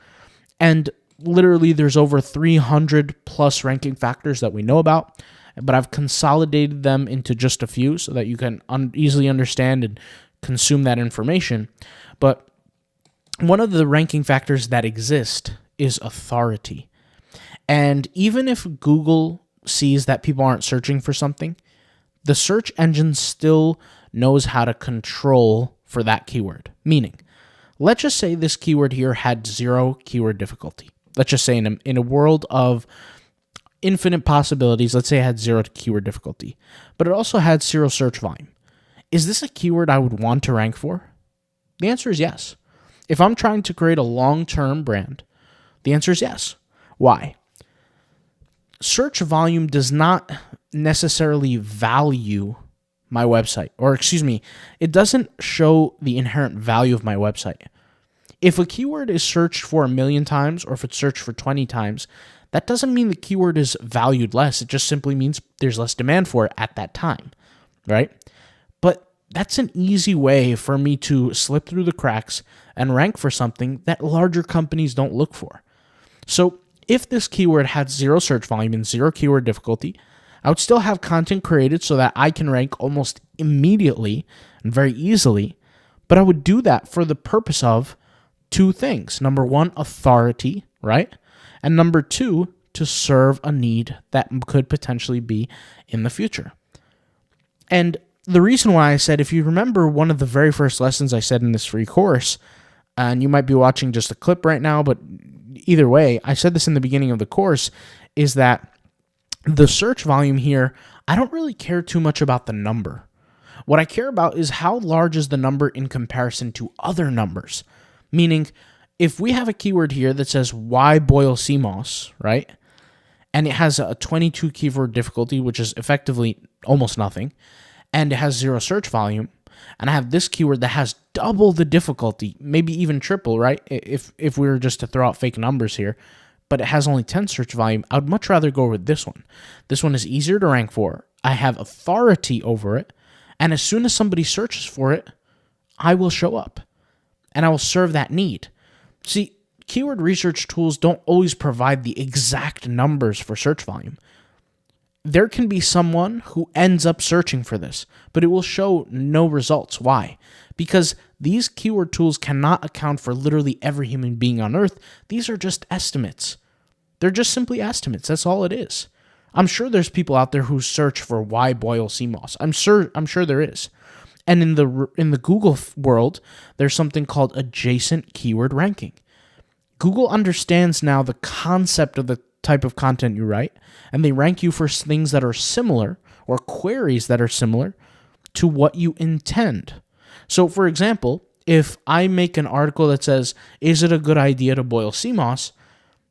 And literally there's over 300 plus ranking factors that we know about, but I've consolidated them into just a few so that you can easily understand and consume that information. But one of the ranking factors that exist is authority. And even if Google sees that people aren't searching for something, the search engine still knows how to control for that keyword. Meaning, let's just say this keyword here had 0 keyword difficulty. Let's just say in a world of infinite possibilities, let's say it had 0 keyword difficulty, but it also had 0 search volume. Is this a keyword I would want to rank for? The answer is yes. If I'm trying to create a long-term brand, the answer is yes. Why? Search volume does not necessarily value my website, or it doesn't show the inherent value of my website. If a keyword is searched for 1,000,000 times, or if it's searched for 20 times, that doesn't mean the keyword is valued less. It just simply means there's less demand for it at that time, right? But that's an easy way for me to slip through the cracks and rank for something that larger companies don't look for. So if this keyword had 0 search volume and 0 keyword difficulty, I would still have content created so that I can rank almost immediately and very easily, but I would do that for the purpose of 2 things. Number 1, authority, right? And number 2, to serve a need that could potentially be in the future. And the reason why I said, if you remember one of the very first lessons I said in this free course, and you might be watching just a clip right now, but either way, I said this in the beginning of the course, is that the search volume here, I don't really care too much about the number. What I care about is how large is the number in comparison to other numbers. Meaning, if we have a keyword here that says, why boil CMOS, right? And it has a 22 keyword difficulty, which is effectively almost nothing, and it has 0 search volume, and I have this keyword that has double the difficulty, maybe even triple, right? If we were just to throw out fake numbers here, but it has only 10 search volume, I would much rather go with this one. This one is easier to rank for. I have authority over it, and as soon as somebody searches for it, I will show up, and I will serve that need. See, keyword research tools don't always provide the exact numbers for search volume. There can be someone who ends up searching for this, but it will show no results. Why? Because these keyword tools cannot account for literally every human being on earth. These are just estimates. They're just simply estimates. That's all it is. I'm sure there's people out there who search for why boil CMOS. I'm sure there is. And in the Google world, there's something called adjacent keyword ranking. Google understands now the concept of the type of content you write, and they rank you for things that are similar or queries that are similar to what you intend. So for example, if I make an article that says, is it a good idea to boil sea moss?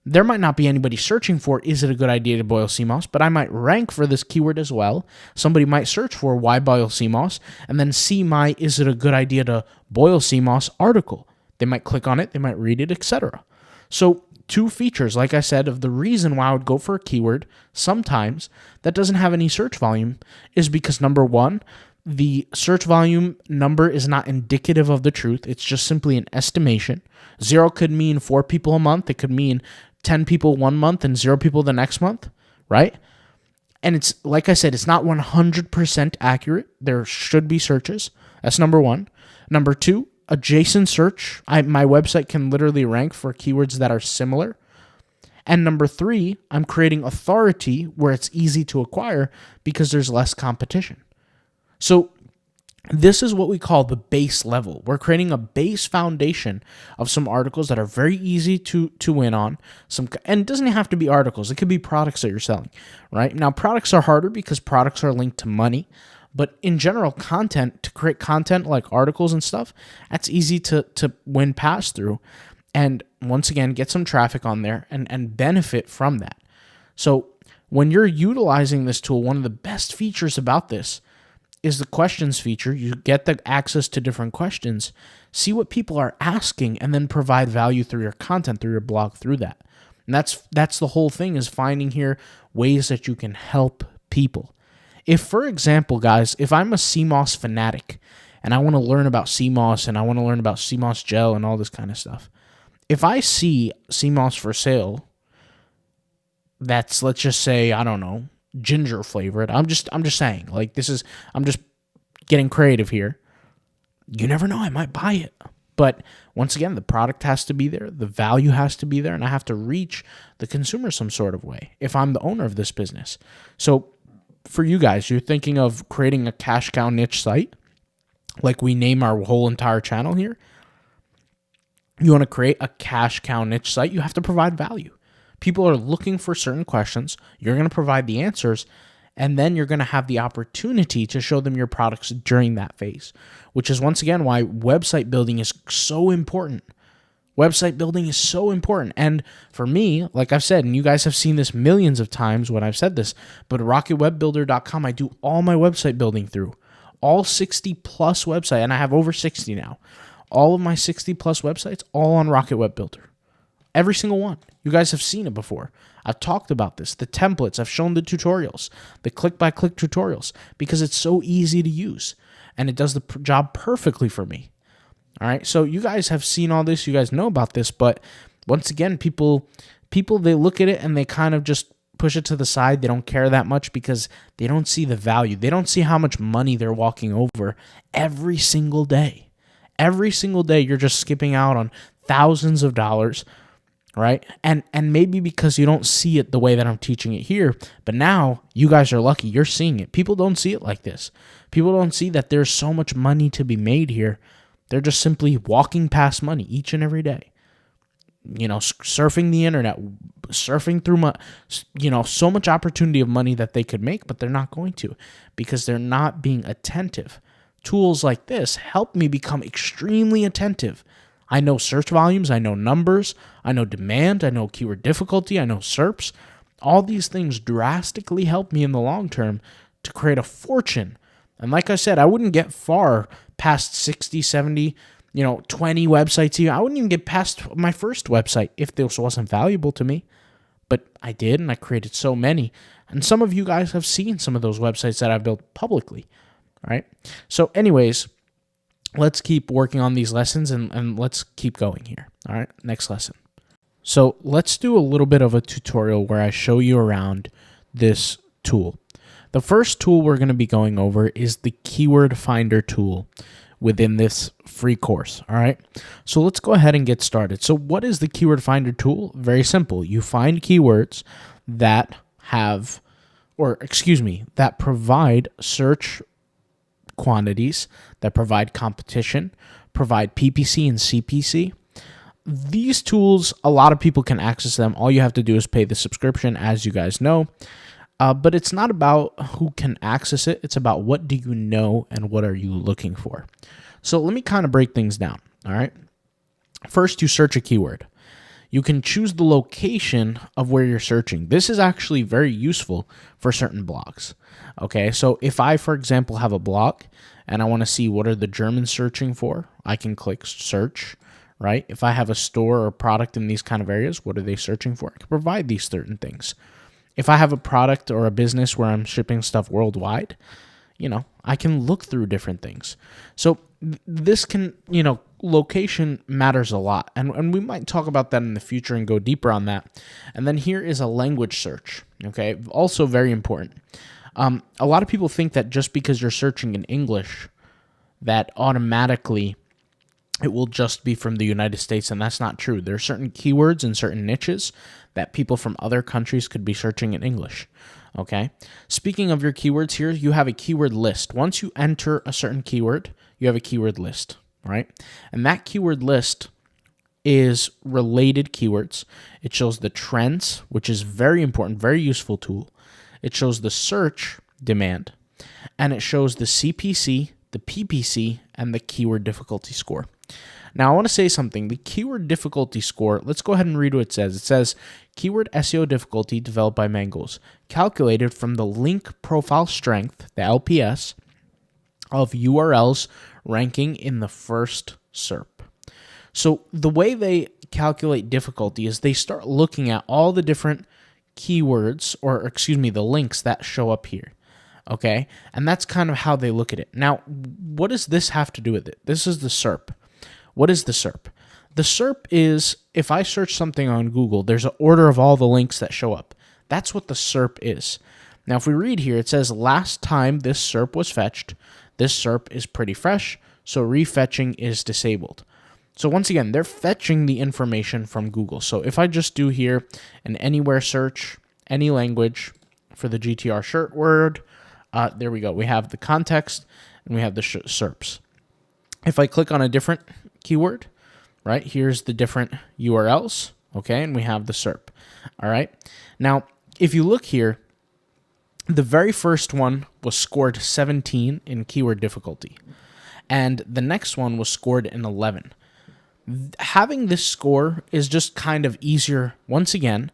There might not be anybody searching for, is it a good idea to boil sea moss? But I might rank for this keyword as well. Somebody might search for why boil sea moss and then see my, is it a good idea to boil sea moss article. They might click on it, they might read it, etc. So 2 features, like I said, of the reason why I would go for a keyword sometimes that doesn't have any search volume is because number 1, the search volume number is not indicative of the truth. It's just simply an estimation. 0 could mean 4 people a month. It could mean 10 people one month and 0 people the next month, right? And it's, like I said, it's not 100% accurate. There should be searches. That's number 1. Number 2, adjacent search. My website can literally rank for keywords that are similar. And number 3, I'm creating authority where it's easy to acquire because there's less competition. So this is what we call the base level. We're creating a base foundation of some articles that are very easy to win on. And it doesn't have to be articles. It could be products that you're selling, right? Now, products are harder because products are linked to money. But in general, content, to create content like articles and stuff, that's easy to win pass through. And once again, get some traffic on there and benefit from that. So when you're utilizing this tool, one of the best features about this is the questions feature. You get the access to different questions, see what people are asking, and then provide value through your content, through your blog, through that. And that's the whole thing, is finding here ways that you can help people. If, for example, guys, if I'm a CMOS fanatic and I want to learn about CMOS and I want to learn about CMOS gel and all this kind of stuff, if I see CMOS for sale, that's, let's just say, I don't know, ginger flavored. I'm just saying, like, I'm just getting creative here. You never know, I might buy it. But once again, the product has to be there, the value has to be there, and I have to reach the consumer some sort of way if I'm the owner of this business. So for you guys, you're thinking of creating a cash cow niche site, like we name our whole entire channel here. You want to create a cash cow niche site, you have to provide value. People are looking for certain questions. You're going to provide the answers, and then you're going to have the opportunity to show them your products during that phase, which is, once again, why website building is so important. Website building is so important. And for me, like I've said, and you guys have seen this millions of times when I've said this, but rocketwebbuilder.com, I do all my website building through. All 60 plus website, and I have over 60 now. All of my 60 plus websites, all on Rocket Web Builder. Every single one. You guys have seen it before. I've talked about this. The templates, I've shown the tutorials, the click-by-click tutorials, because it's so easy to use, and it does the job perfectly for me. All right, so you guys have seen all this. You guys know about this, but once again, people, they look at it and they kind of just push it to the side. They don't care that much because they don't see the value. They don't see how much money they're walking over every single day. Every single day, you're just skipping out on thousands of dollars, right? And maybe because you don't see it the way that I'm teaching it here, but now you guys are lucky. You're seeing it. People don't see it like this. People don't see that there's so much money to be made here. They're just simply walking past money each and every day. You know, surfing the internet, surfing through, so much opportunity of money that they could make, but they're not going to because they're not being attentive. Tools like this help me become extremely attentive. I know search volumes, I know numbers, I know demand, I know keyword difficulty, I know SERPs. All these things drastically help me in the long term to create a fortune. And like I said, I wouldn't get far past 60, 70, 20 websites here. I wouldn't even get past my first website if this wasn't valuable to me. But I did, and I created so many. And some of you guys have seen some of those websites that I've built publicly. All right. So anyways, let's keep working on these lessons and let's keep going here. All right. Next lesson. So let's do a little bit of a tutorial where I show you around this tool. The first tool we're going to be going over is the Keyword Finder tool within this free course. All right. So let's go ahead and get started. So what is the Keyword Finder tool? Very simple. You find keywords that that provide search quantities, that provide competition, provide PPC and CPC. These tools, a lot of people can access them. All you have to do is pay the subscription, as you guys know. But it's not about who can access it. It's about what do you know and what are you looking for. So let me kind of break things down. All right. First, you search a keyword. You can choose the location of where you're searching. This is actually very useful for certain blogs. Okay, so if I, for example, have a blog and I want to see what are the Germans searching for, I can click search, right? If I have a store or product in these kind of areas, what are they searching for? I can provide these certain things. If I have a product or a business where I'm shipping stuff worldwide, I can look through different things. So this can, location matters a lot. And we might talk about that in the future and go deeper on that. And then here is a language search, okay? Also very important. A lot of people think that just because you're searching in English, that automatically it will just be from the United States, and that's not true. There are certain keywords and certain niches that people from other countries could be searching in English. Okay. Speaking of your keywords here, you have a keyword list. Once you enter a certain keyword, you have a keyword list, right? And that keyword list is related keywords. It shows the trends, which is very important, very useful tool. It shows the search demand, and it shows the CPC, the PPC, and the keyword difficulty score. Now, I want to say something. The keyword difficulty score, let's go ahead and read what it says. It says, keyword SEO difficulty developed by Mangles, calculated from the link profile strength, the LPS, of URLs ranking in the first SERP. So the way they calculate difficulty is they start looking at all the different keywords, the links that show up here. Okay? And that's kind of how they look at it. Now, what does this have to do with it? This is the SERP. What is the SERP? The SERP is, if I search something on Google, there's an order of all the links that show up. That's what the SERP is. Now, if we read here, it says last time this SERP was fetched, this SERP is pretty fresh, so refetching is disabled. So once again, they're fetching the information from Google. So if I just do here an anywhere search, any language for the GTR shirt word, there we go. We have the context and we have the SERPs. If I click on a different keyword, right, here's the different URLs, okay, and we have the SERP, all right? Now, if you look here, the very first one was scored 17 in keyword difficulty, and the next one was scored in 11. Having this score is just kind of easier, once again,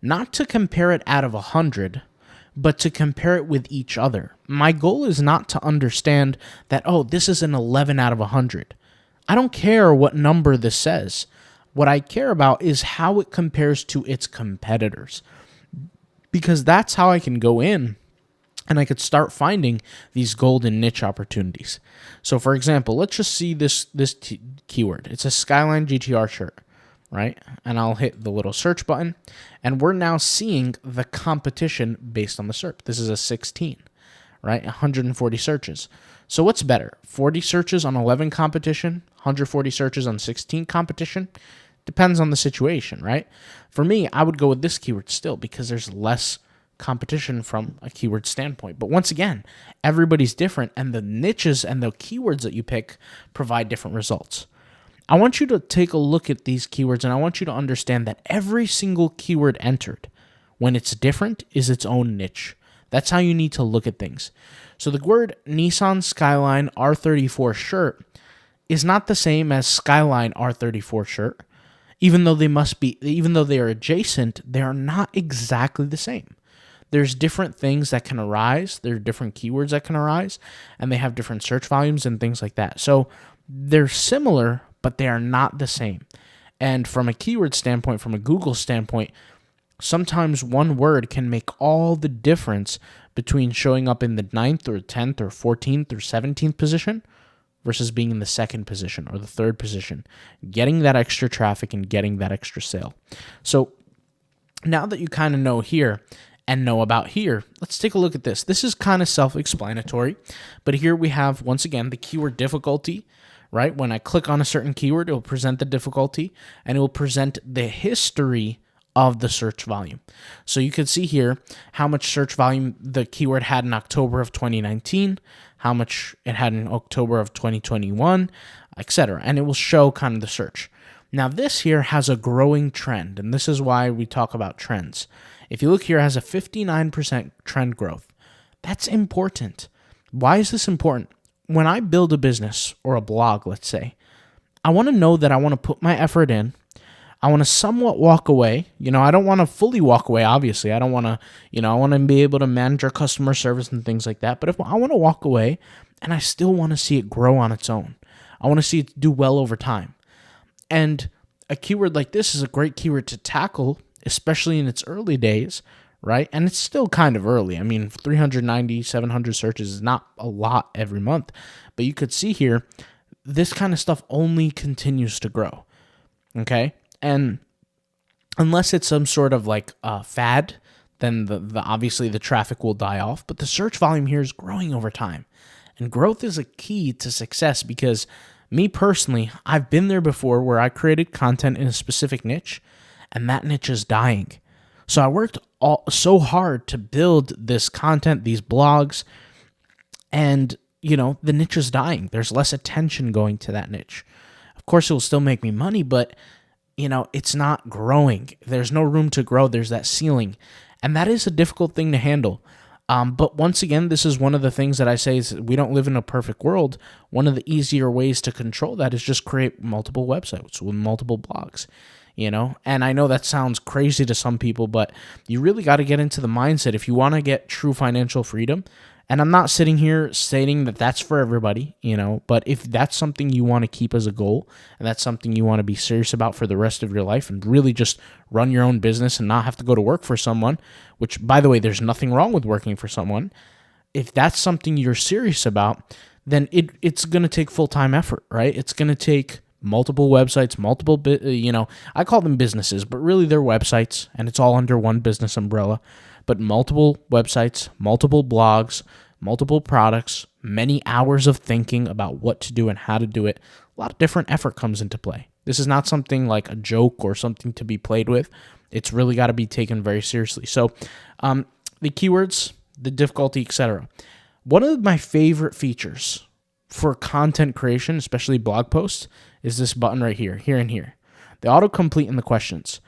not to compare it out of 100, but to compare it with each other. My goal is not to understand that, oh, this is an 11 out of 100. I don't care what number this says. What I care about is how it compares to its competitors, because that's how I can go in and I could start finding these golden niche opportunities. So for example, let's just see this keyword. It's a Skyline GTR shirt, right? And I'll hit the little search button, and we're now seeing the competition based on the SERP. This is a 16, right? 140 searches. So what's better? 40 searches on 11 competition, 140 searches on 16 competition? Depends on the situation, right? For me, I would go with this keyword still because there's less competition from a keyword standpoint. But once again, everybody's different, and the niches and the keywords that you pick provide different results. I want you to take a look at these keywords, and I want you to understand that every single keyword entered, when it's different, is its own niche. That's how you need to look at things. So the word Nissan Skyline R34 shirt is not the same as Skyline R34 shirt. Even though they are adjacent, they are not exactly the same. There's different things that can arise. There are different keywords that can arise, and they have different search volumes and things like that. So they're similar, but they are not the same. And from a keyword standpoint, from a Google standpoint, sometimes one word can make all the difference between showing up in the 9th or 10th or 14th or 17th position versus being in the 2nd position or the 3rd position, getting that extra traffic and getting that extra sale. So now that you kind of know here and know about here, let's take a look at this. This is kind of self-explanatory, but here we have, once again, the keyword difficulty, right? When I click on a certain keyword, it will present the difficulty, and it will present the history of the search volume. So you can see here how much search volume the keyword had in October of 2019, how much it had in October of 2021, etc. And it will show kind of the search. Now this here has a growing trend, and this is why we talk about trends. If you look here, it has a 59% trend growth. That's important. Why is this important? When I build a business or a blog, let's say, I want to know that I want to put my effort in. I want to somewhat walk away. I don't want to fully walk away, obviously. I don't want to, I want to be able to manage our customer service and things like that. But if I want to walk away and I still want to see it grow on its own, I want to see it do well over time. And a keyword like this is a great keyword to tackle, especially in its early days, right? And it's still kind of early. I mean, 390, 700 searches is not a lot every month. But you could see here, this kind of stuff only continues to grow, okay? And unless it's some sort of like fad, then the obviously the traffic will die off. But the search volume here is growing over time. And growth is a key to success because me personally, I've been there before where I created content in a specific niche and that niche is dying. So I worked so hard to build this content, these blogs, and the niche is dying. There's less attention going to that niche. Of course, it will still make me money, but it's not growing. There's no room to grow. There's that ceiling. And that is a difficult thing to handle. But once again, this is one of the things that I say is we don't live in a perfect world. One of the easier ways to control that is just create multiple websites with multiple blogs, And I know that sounds crazy to some people, but you really got to get into the mindset if you want to get true financial freedom. And I'm not sitting here stating that that's for everybody, but if that's something you want to keep as a goal and that's something you want to be serious about for the rest of your life and really just run your own business and not have to go to work for someone, which, by the way, there's nothing wrong with working for someone. If that's something you're serious about, then it's going to take full-time effort, right? It's going to take multiple websites, I call them businesses, but really they're websites and it's all under one business umbrella. But multiple websites, multiple blogs, multiple products, many hours of thinking about what to do and how to do it. A lot of different effort comes into play. This is not something like a joke or something to be played with. It's really got to be taken very seriously. So the keywords, the difficulty, etc. One of my favorite features for content creation, especially blog posts, is this button right here, here and here. The autocomplete and the questions.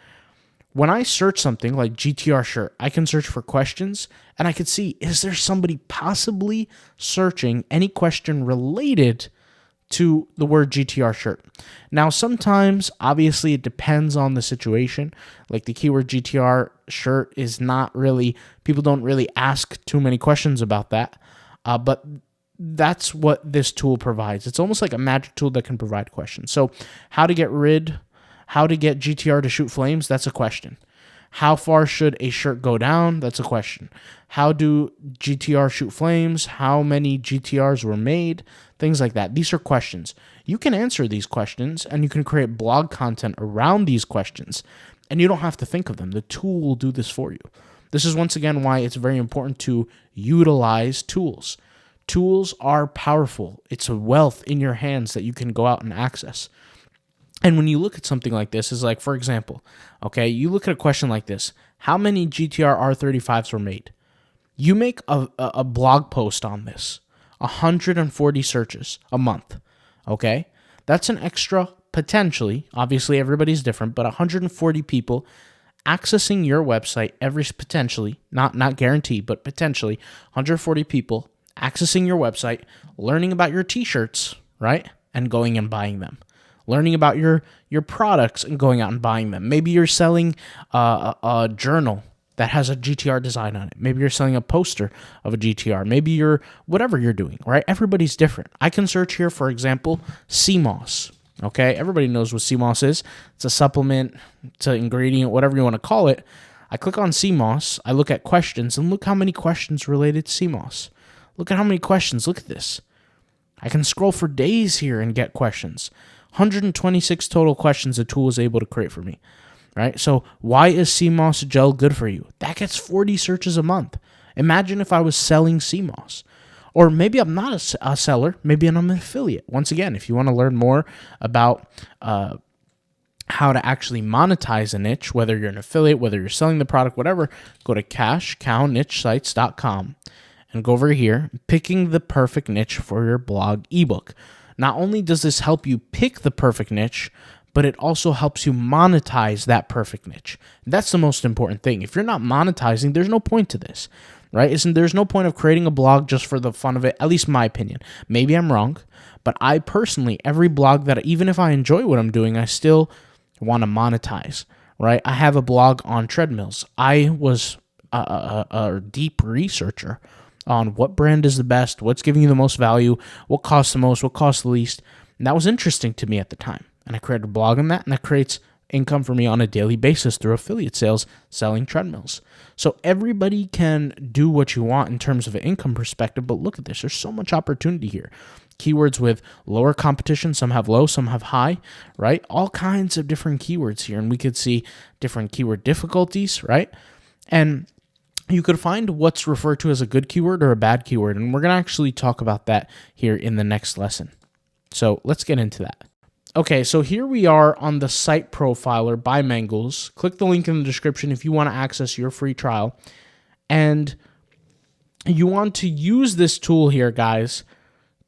When I search something like GTR shirt, I can search for questions and I can see, is there somebody possibly searching any question related to the word GTR shirt? Now, sometimes, obviously, it depends on the situation. Like the keyword GTR shirt is not really, people don't really ask too many questions about that. But that's what this tool provides. It's almost like a magic tool that can provide questions. So how to get GTR to shoot flames, that's a question. How far should a shirt go down? That's a question. How do GTR shoot flames? How many GTRs were made? Things like that. These are questions. You can answer these questions and you can create blog content around these questions and you don't have to think of them. The tool will do this for you. This is once again why it's very important to utilize tools. Tools are powerful. It's a wealth in your hands that you can go out and access. And when you look at something like this, is like, for example, okay, you look at a question like this: how many GTR R35s were made? You make a blog post on this, 140 searches a month, okay? That's an extra, potentially, obviously everybody's different, but 140 people accessing your website potentially, not guaranteed, but potentially 140 people accessing your website, learning about your t-shirts, right? And going and buying them. Learning about your products and going out and buying them. Maybe you're selling a journal that has a GTR design on it. Maybe you're selling a poster of a GTR. Maybe you're, whatever you're doing, right? Everybody's different. I can search here, for example, sea moss. Okay, everybody knows what sea moss is. It's a supplement, it's an ingredient, whatever you want to call it. I click on sea moss, I look at questions, and look how many questions related to sea moss. Look at how many questions. Look at this. I can scroll for days here and get questions. 126 total questions the tool is able to create for me, right? So why is sea moss gel good for you? That gets 40 searches a month. Imagine if I was selling sea moss. Or maybe I'm not a seller. Maybe I'm an affiliate. Once again, if you want to learn more about how to actually monetize a niche, whether you're an affiliate, whether you're selling the product, whatever, go to cashcownichesites.com and go over here, picking the perfect niche for your blog ebook. Not only does this help you pick the perfect niche, but it also helps you monetize that perfect niche. That's the most important thing. If you're not monetizing, there's no point to this, right? There's no point of creating a blog just for the fun of it, at least my opinion. Maybe I'm wrong, but I personally, every blog that, even if I enjoy what I'm doing, I still want to monetize, right? I have a blog on treadmills. I was a deep researcher on what brand is the best, what's giving you the most value, what costs the most, what costs the least. And that was interesting to me at the time. And I created a blog on that, and that creates income for me on a daily basis through affiliate sales, selling treadmills. So everybody can do what you want in terms of an income perspective, but look at this. There's so much opportunity here. Keywords with lower competition, some have low, some have high, right? All kinds of different keywords here, and we could see different keyword difficulties, right? And you could find what's referred to as a good keyword or a bad keyword, and we're going to actually talk about that here in the next lesson. So let's get into that. Okay, so here we are on the Site Profiler by Mangles. Click the link in the description if you want to access your free trial. And you want to use this tool here, guys,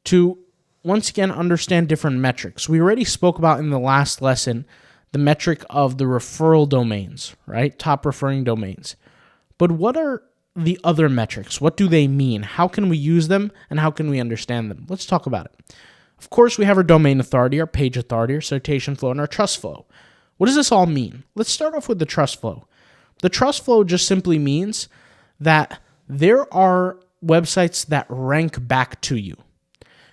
to once again understand different metrics. We already spoke about in the last lesson the metric of the referral domains, right? Top referring domains. But what are the other metrics? What do they mean? How can we use them, and how can we understand them? Let's talk about it. Of course, we have our domain authority, our page authority, our citation flow, and our trust flow. What does this all mean? Let's start off with the trust flow. The trust flow just simply means that there are websites that rank back to you.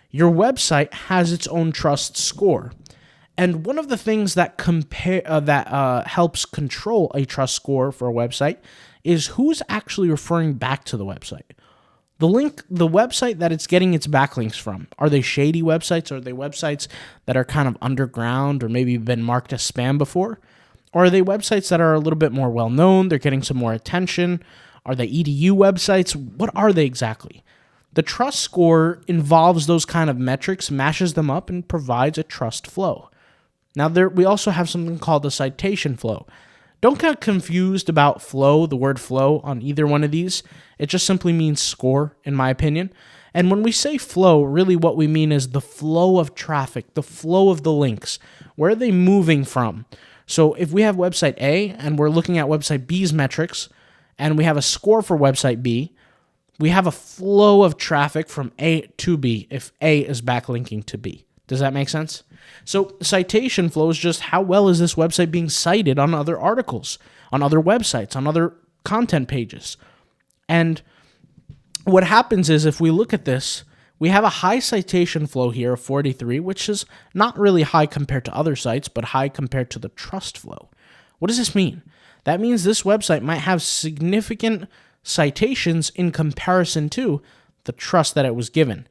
Your website has its own trust score. And one of the things that helps control a trust score for a website is who's actually referring back to the website. The website that it's getting its backlinks from, are they shady websites? Are they websites that are kind of underground or maybe been marked as spam before? Or are they websites that are a little bit more well-known? They're getting some more attention. Are they EDU websites? What are they exactly? The trust score involves those kind of metrics, mashes them up, and provides a trust flow. Now, we also have something called the citation flow. Don't get confused about flow, the word flow, on either one of these. It just simply means score, in my opinion. And when we say flow, really what we mean is the flow of traffic, the flow of the links. Where are they moving from? So if we have website A and we're looking at website B's metrics, and we have a score for website B, we have a flow of traffic from A to B if A is backlinking to B. Does that make sense? So citation flow is just how well is this website being cited on other articles, on other websites, on other content pages. And what happens is if we look at this, we have a high citation flow here of 43, which is not really high compared to other sites, but high compared to the trust flow. What does this mean? That means this website might have significant citations in comparison to the trust that it was given.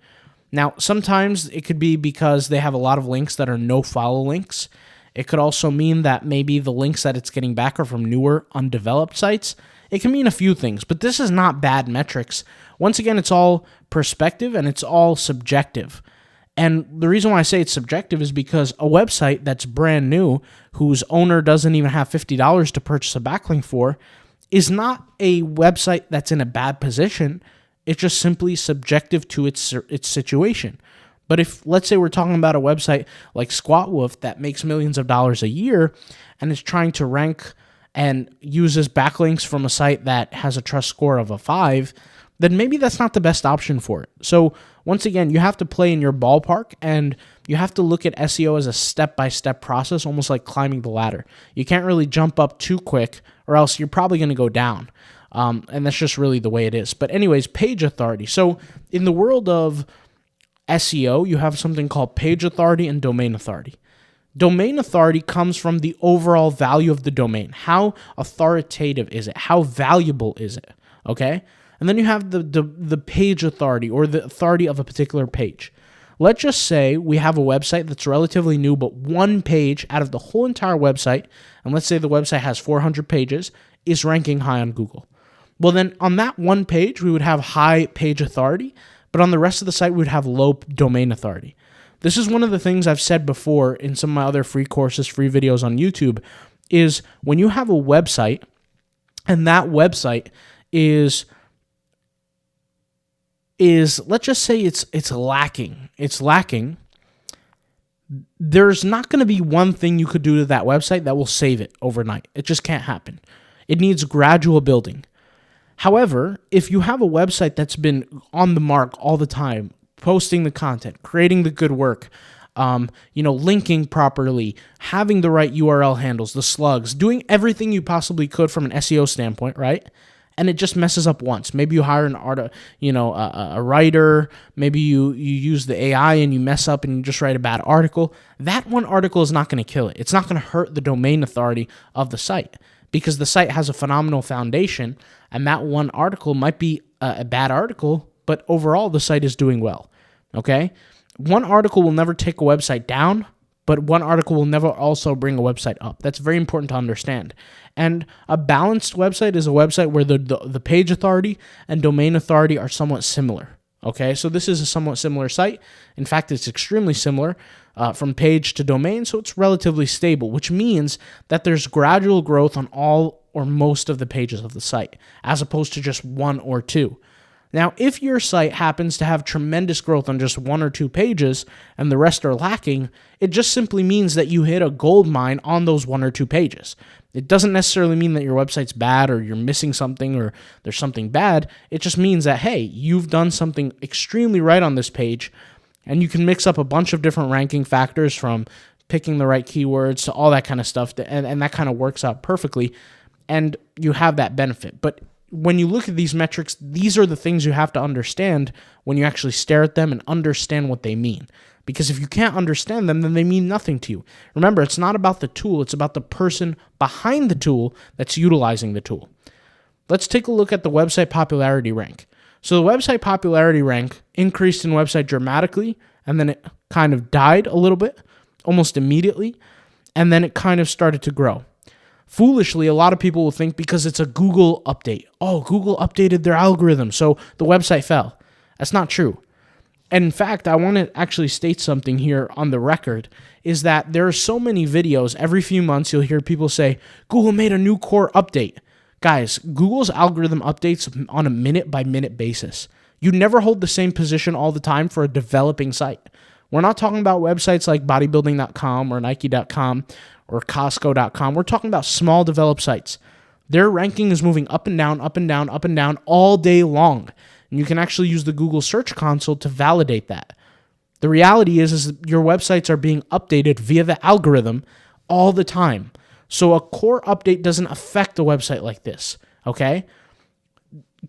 Now, sometimes it could be because they have a lot of links that are no-follow links. It could also mean that maybe the links that it's getting back are from newer, undeveloped sites. It can mean a few things, but this is not bad metrics. Once again, it's all perspective and it's all subjective. And the reason why I say it's subjective is because a website that's brand new, whose owner doesn't even have $50 to purchase a backlink for, is not a website that's in a bad position. It's just simply subjective to its situation. But if, let's say we're talking about a website like Squat Wolf that makes millions of dollars a year and is trying to rank and uses backlinks from a site that has a trust score of a 5, then maybe that's not the best option for it. So once again, you have to play in your ballpark, and you have to look at SEO as a step-by-step process, almost like climbing the ladder. You can't really jump up too quick, or else you're probably going to go down. And that's just really the way it is. But anyways, page authority. So in the world of SEO, you have something called page authority and domain authority. Domain authority comes from the overall value of the domain. How authoritative is it? How valuable is it? Okay? And then you have the page authority, or the authority of a particular page. Let's just say we have a website that's relatively new, but one page out of the whole entire website, and let's say the website has 400 pages, is ranking high on Google. Well, then on that one page, we would have high page authority, but on the rest of the site, we would have low domain authority. This is one of the things I've said before in some of my other free courses, free videos on YouTube, is when you have a website, and that website is let's just say it's lacking. It's lacking. there's not going to be one thing you could do to that website that will save it overnight. It just can't happen. It needs gradual building. However, if you have a website that's been on the mark all the time, posting the content, creating the good work, linking properly, having the right URL handles, the slugs, doing everything you possibly could from an SEO standpoint, right? And it just messes up once. Maybe you hire a writer. Maybe you use the AI and you mess up and you just write a bad article. That one article is not going to kill it. It's not going to hurt the domain authority of the site because the site has a phenomenal foundation, and that one article might be a bad article, but overall the site is doing well. Okay? One article will never take a website down, but one article will never also bring a website up. That's very important to understand. And a balanced website is a website where the page authority and domain authority are somewhat similar. Okay, so this is a somewhat similar site. In fact, it's extremely similar from page to domain, so it's relatively stable, which means that there's gradual growth on all or most of the pages of the site, as opposed to just one or two. Now, if your site happens to have tremendous growth on just one or two pages and the rest are lacking, it just simply means that you hit a gold mine on those one or two pages. It doesn't necessarily mean that your website's bad or you're missing something or there's something bad. It just means that, hey, you've done something extremely right on this page, and you can mix up a bunch of different ranking factors from picking the right keywords to all that kind of stuff, and that kind of works out perfectly, and you have that benefit. But when you look at these metrics, these are the things you have to understand when you actually stare at them and understand what they mean. Because if you can't understand them, then they mean nothing to you. Remember, it's not about the tool, it's about the person behind the tool that's utilizing the tool. Let's take a look at the website popularity rank. So the website popularity rank increased in website dramatically, and then it kind of died a little bit, almost immediately, and then it kind of started to grow. Foolishly, a lot of people will think because it's a Google update. Oh, Google updated their algorithm, so the website fell. That's not true. And in fact, I want to actually state something here on the record, is that there are so many videos, every few months you'll hear people say, Google made a new core update. Guys, Google's algorithm updates on a minute-by-minute basis. You never hold the same position all the time for a developing site. We're not talking about websites like bodybuilding.com or Nike.com or Costco.com. We're talking about small developed sites. Their ranking is moving up and down, up and down, up and down all day long. And you can actually use the Google Search Console to validate that. The reality is your websites are being updated via the algorithm all the time. So a core update doesn't affect a website like this, okay?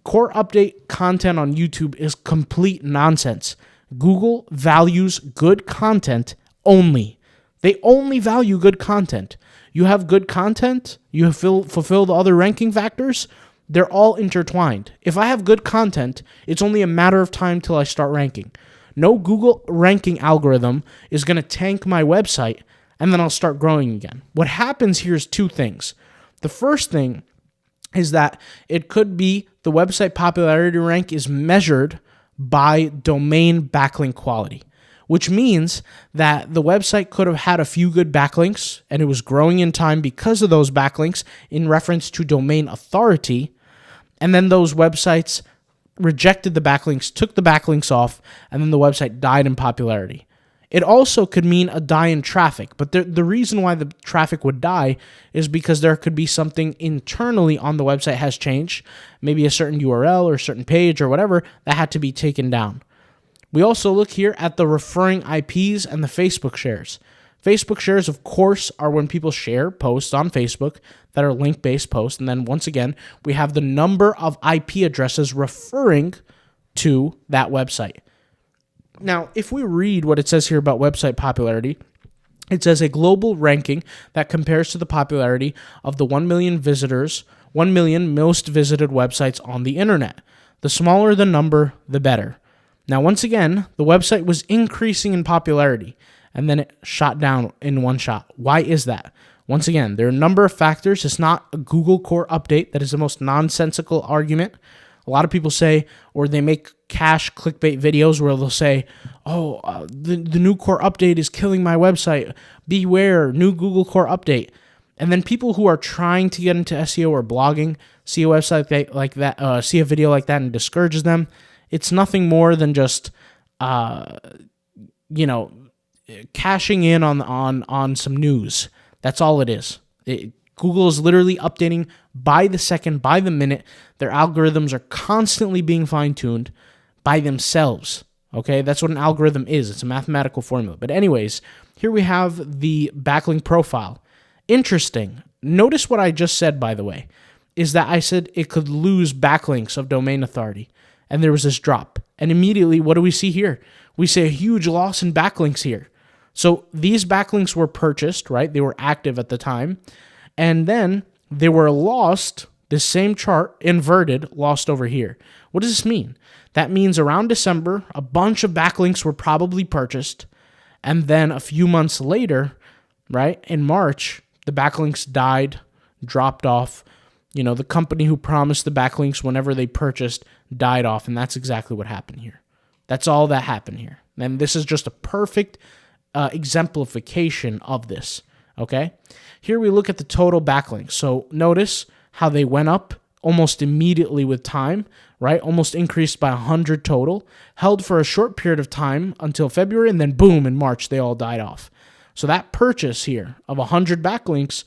Core update content on YouTube is complete nonsense. Google values good content only. They only value good content. You have good content, you fulfill the other ranking factors, they're all intertwined. If I have good content, it's only a matter of time till I start ranking. No Google ranking algorithm is going to tank my website and then I'll start growing again. What happens here is two things. The first thing is that it could be the website popularity rank is measured by domain backlink quality, which means that the website could have had a few good backlinks and it was growing in time because of those backlinks in reference to domain authority, and then those websites rejected the backlinks, took the backlinks off, and then the website died in popularity. It also could mean a die in traffic, but the reason why the traffic would die is because there could be something internally on the website has changed, maybe a certain URL or a certain page or whatever that had to be taken down. We also look here at the referring IPs and the Facebook shares. Facebook shares, of course, are when people share posts on Facebook that are link-based posts, and then once again, we have the number of IP addresses referring to that website. Now, if we read what it says here about website popularity, it says a global ranking that compares to the popularity of the 1 million visitors, 1 million most visited websites on the internet. The smaller the number, the better. Now, once again, the website was increasing in popularity, and then it shot down in one shot. Why is that? Once again, there are a number of factors. It's not a Google core update. That is the most nonsensical argument. A lot of people say, or they make cash clickbait videos where they'll say, the new core update is killing my website. Beware, new Google core update. And then people who are trying to get into SEO or blogging see a website like that, see a video like that and discourages them. It's nothing more than just, cashing in on some news. That's all it is. Google is literally updating by the second, by the minute. Their algorithms are constantly being fine-tuned by themselves. Okay, that's what an algorithm is. It's a mathematical formula. But anyways, here we have the backlink profile. Interesting. Notice what I just said, by the way, is that I said it could lose backlinks of domain authority. And there was this drop. And immediately, what do we see here? We see a huge loss in backlinks here. So these backlinks were purchased, right? They were active at the time. And then they were lost, this same chart, inverted, lost over here. What does this mean? That means around December, a bunch of backlinks were probably purchased. And then a few months later, right, in March, the backlinks died, dropped off. You know, the company who promised the backlinks whenever they purchased died off. And that's exactly what happened here. That's all that happened here. And this is just a perfect exemplification of this. Okay, here we look at the total backlinks. So notice how they went up almost immediately with time, right? Almost increased by 100 total, held for a short period of time until February, and then boom, in March, they all died off. So that purchase here of 100 backlinks,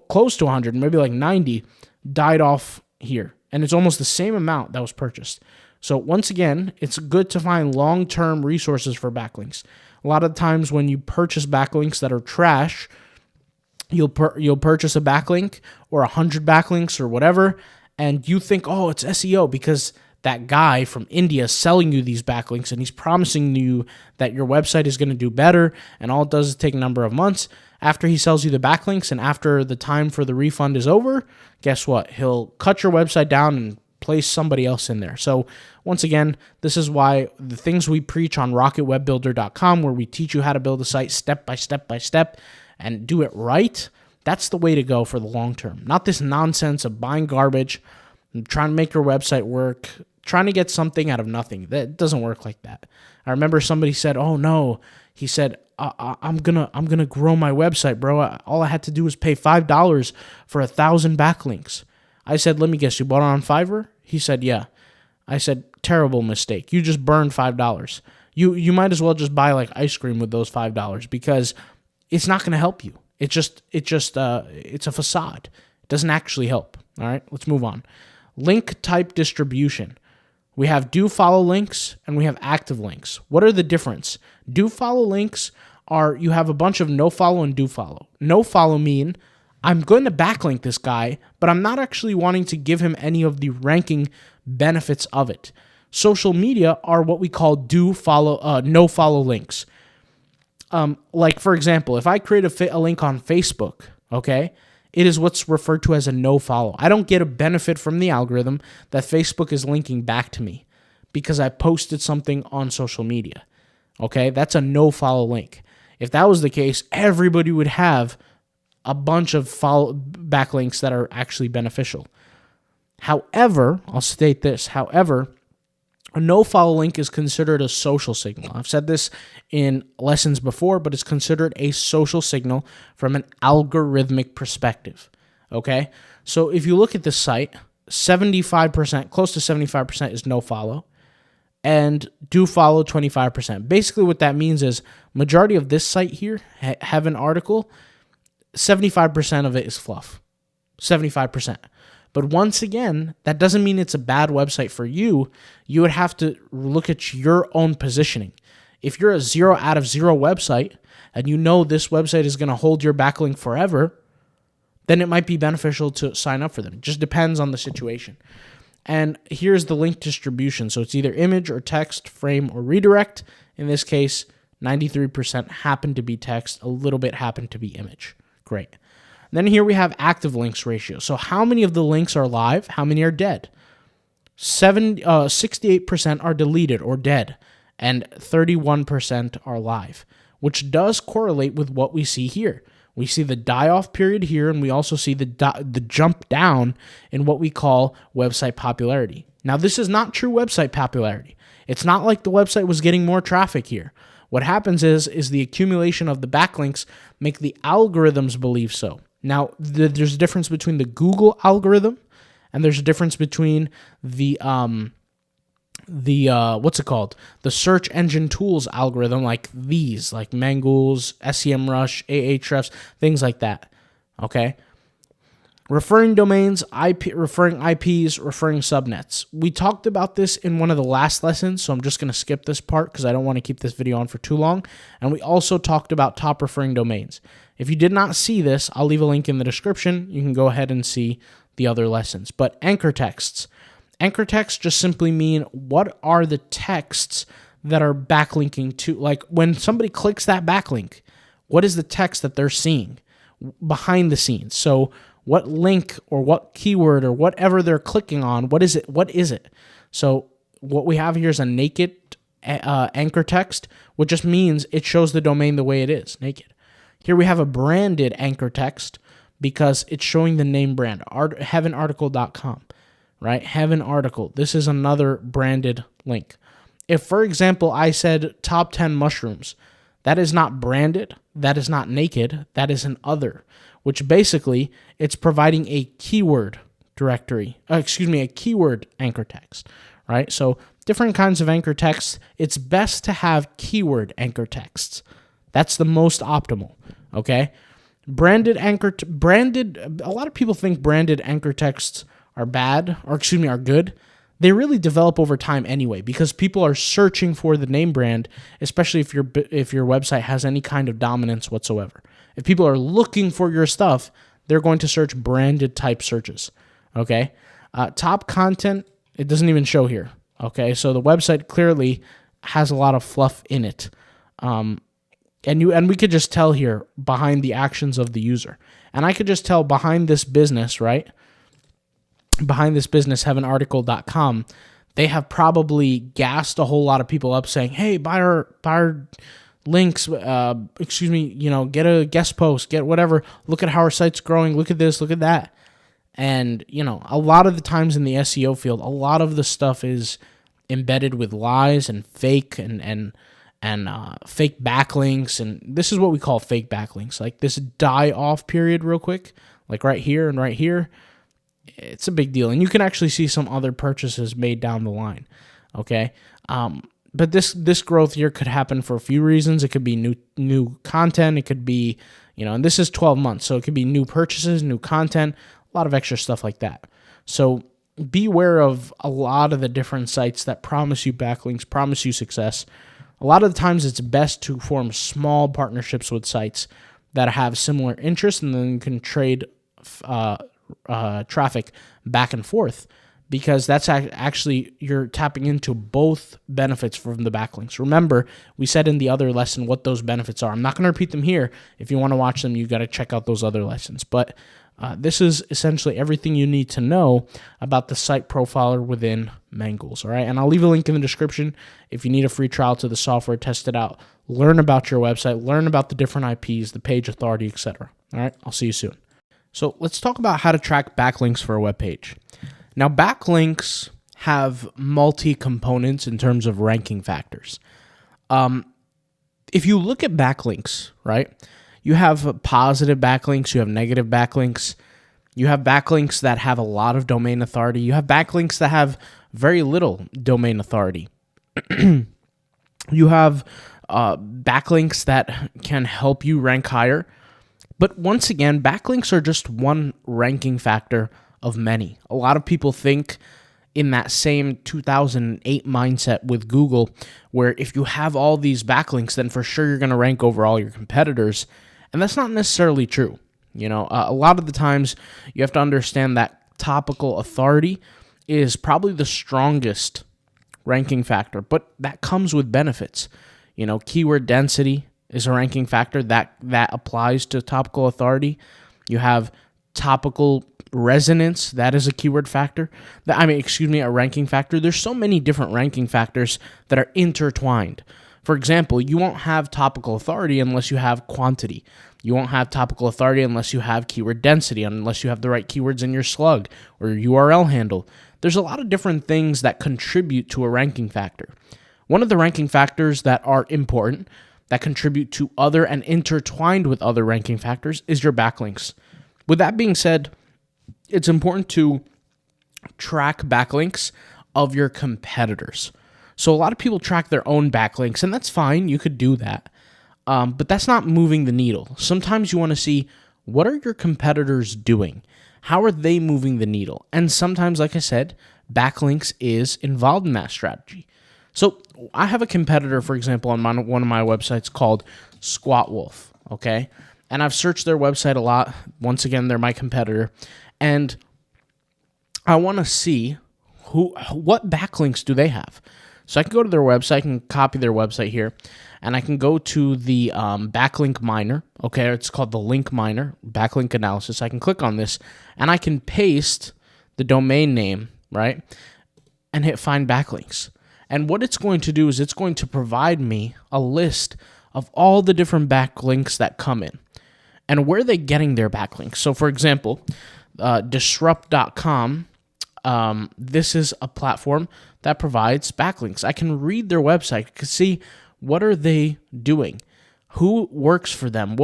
close to 100, maybe like 90, died off here. And it's almost the same amount that was purchased. So once again, it's good to find long-term resources for backlinks. A lot of times when you purchase backlinks that are trash, you'll purchase a backlink or 100 backlinks or whatever, and you think, oh, it's SEO because that guy from India is selling you these backlinks and he's promising you that your website is going to do better, and all it does is take a number of months. After he sells you the backlinks and after the time for the refund is over, guess what? He'll cut your website down and place somebody else in there. So once again, this is why the things we preach on rocketwebbuilder.com, where we teach you how to build a site step by step and do it right, that's the way to go for the long term. Not this nonsense of buying garbage and trying to make your website work, trying to get something out of nothing. That doesn't work like that. I remember somebody said, oh no, he said, I'm gonna grow my website, bro. All I had to do was pay $5 for 1,000 backlinks. I said, let me guess, you bought it on Fiverr? He said, yeah. I said, terrible mistake. You just burned $5. You might as well just buy like ice cream with those $5 because it's not going to help you. It's a facade. It doesn't actually help. All right, let's move on. Link type distribution. We have do follow links and we have active links. What are the difference? Do follow links are you have a bunch of no follow and do follow. No follow mean I'm going to backlink this guy, but I'm not actually wanting to give him any of the ranking benefits of it. Social media are what we call do follow, no follow links. Like for example, if I create a link on Facebook, okay, it is what's referred to as a no follow. I don't get a benefit from the algorithm that Facebook is linking back to me because I posted something on social media. Okay, that's a no follow link. If that was the case, everybody would have a bunch of backlinks that are actually beneficial. However, I'll state this. However, a no-follow link is considered a social signal. I've said this in lessons before, but it's considered a social signal from an algorithmic perspective. Okay? So if you look at this site, 75%, close to 75% is no-follow, and do follow 25%. Basically what that means is majority of this site here have an article, 75% of it is fluff. 75%. But once again, that doesn't mean it's a bad website for you. You would have to look at your own positioning. If you're a 0 out of 0 website and you know this website is going to hold your backlink forever, then it might be beneficial to sign up for them. It just depends on the situation. And here's the link distribution. So it's either image or text, frame or redirect. In this case, 93% happened to be text, a little bit happened to be image. Great. Then here we have active links ratio. So how many of the links are live? How many are dead? 68% are deleted or dead, and 31% are live, which does correlate with what we see here. We see the die-off period here, and we also see the jump down in what we call website popularity. Now, this is not true website popularity. It's not like the website was getting more traffic here. What happens is the accumulation of the backlinks make the algorithms believe so. Now, there's a difference between the Google algorithm and there's a difference between the what's it called? The search engine tools algorithm, like these, like Mangools, SEMrush, Ahrefs, things like that. Okay. Referring domains, referring IPs, referring subnets. We talked about this in one of the last lessons, so I'm just going to skip this part because I don't want to keep this video on for too long. And we also talked about top referring domains. If you did not see this, I'll leave a link in the description. You can go ahead and see the other lessons. But anchor texts. Anchor texts just simply mean what are the texts that are backlinking to, like when somebody clicks that backlink, what is the text that they're seeing behind the scenes? So what link or what keyword or whatever they're clicking on, what is it? What is it? So what we have here is a naked anchor text, which just means it shows the domain the way it is, naked. Here we have a branded anchor text because it's showing the name brand, heavenarticle.com, right? Heaven Article. This is another branded link. If, for example, I said top 10 mushrooms, that is not branded, that is not naked, that is an other, which basically it's providing a keyword directory, a keyword anchor text, right? So different kinds of anchor texts, it's best to have keyword anchor texts. That's the most optimal, okay? A lot of people think branded anchor texts are bad, are good. They really develop over time anyway because people are searching for the name brand, especially if your website has any kind of dominance whatsoever. If people are looking for your stuff, they're going to search branded type searches, okay? Top content, it doesn't even show here, okay? So the website clearly has a lot of fluff in it. And we could just tell here behind the actions of the user. And I could just tell behind this business, right? Behind this business, heavenarticle.com, they have probably gassed a whole lot of people up saying, hey, buy our links, get a guest post, get whatever, look at how our site's growing, look at this, look at that. And, a lot of the times in the SEO field, a lot of the stuff is embedded with lies and fake and fake backlinks. And this is what we call fake backlinks, like this die-off period real quick, like right here and right here. It's a big deal, and you can actually see some other purchases made down the line, okay? But this growth here could happen for a few reasons. It could be new content. It could be, and this is 12 months, so it could be new purchases, new content, a lot of extra stuff like that. So beware of a lot of the different sites that promise you backlinks, promise you success. A lot of the times it's best to form small partnerships with sites that have similar interests, and then you can trade traffic back and forth, because that's actually, you're tapping into both benefits from the backlinks. Remember, we said in the other lesson what those benefits are. I'm not going to repeat them here. If you want to watch them, you got to check out those other lessons. But this is essentially everything you need to know about the site profiler within Mangools. All right, and I'll leave a link in the description if you need a free trial to the software, test it out, learn about your website, learn about the different IPs, the page authority, etc. All right, I'll see you soon. So let's talk about how to track backlinks for a web page. Now, backlinks have multi-components in terms of ranking factors. If you look at backlinks, right, you have positive backlinks, you have negative backlinks, you have backlinks that have a lot of domain authority, you have backlinks that have very little domain authority. You have backlinks that can help you rank higher. But once again, backlinks are just one ranking factor of many. A lot of people think in that same 2008 mindset with Google, where if you have all these backlinks, then for sure you're going to rank over all your competitors. And that's not necessarily true. A lot of the times you have to understand that topical authority is probably the strongest ranking factor, but that comes with benefits. Keyword density is a ranking factor that applies to topical authority. You have topical resonance, that is a keyword factor. A ranking factor. There's so many different ranking factors that are intertwined. For example, you won't have topical authority unless you have quantity. You won't have topical authority unless you have keyword density, unless you have the right keywords in your slug or your URL handle. There's a lot of different things that contribute to a ranking factor. One of the ranking factors that are important, that contribute to other and intertwined with other ranking factors, is your backlinks. With that being said, it's important to track backlinks of your competitors. So a lot of people track their own backlinks, and that's fine. You could do that. But that's not moving the needle. Sometimes you want to see, what are your competitors doing? How are they moving the needle? And sometimes, like I said, backlinks is involved in that strategy. So I have a competitor, for example, on one of my websites called Squat Wolf, okay? And I've searched their website a lot. Once again, they're my competitor. And I want to see what backlinks do they have. So I can go to their website, I can copy their website here, and I can go to the backlink miner. Okay, it's called the link miner, backlink analysis. I can click on this, and I can paste the domain name, right, and hit find backlinks. And what it's going to do is it's going to provide me a list of all the different backlinks that come in and where they're getting their backlinks. So, for example, disrupt.com, this is a platform that provides backlinks. I can read their website, I can see what are they doing, who works for them,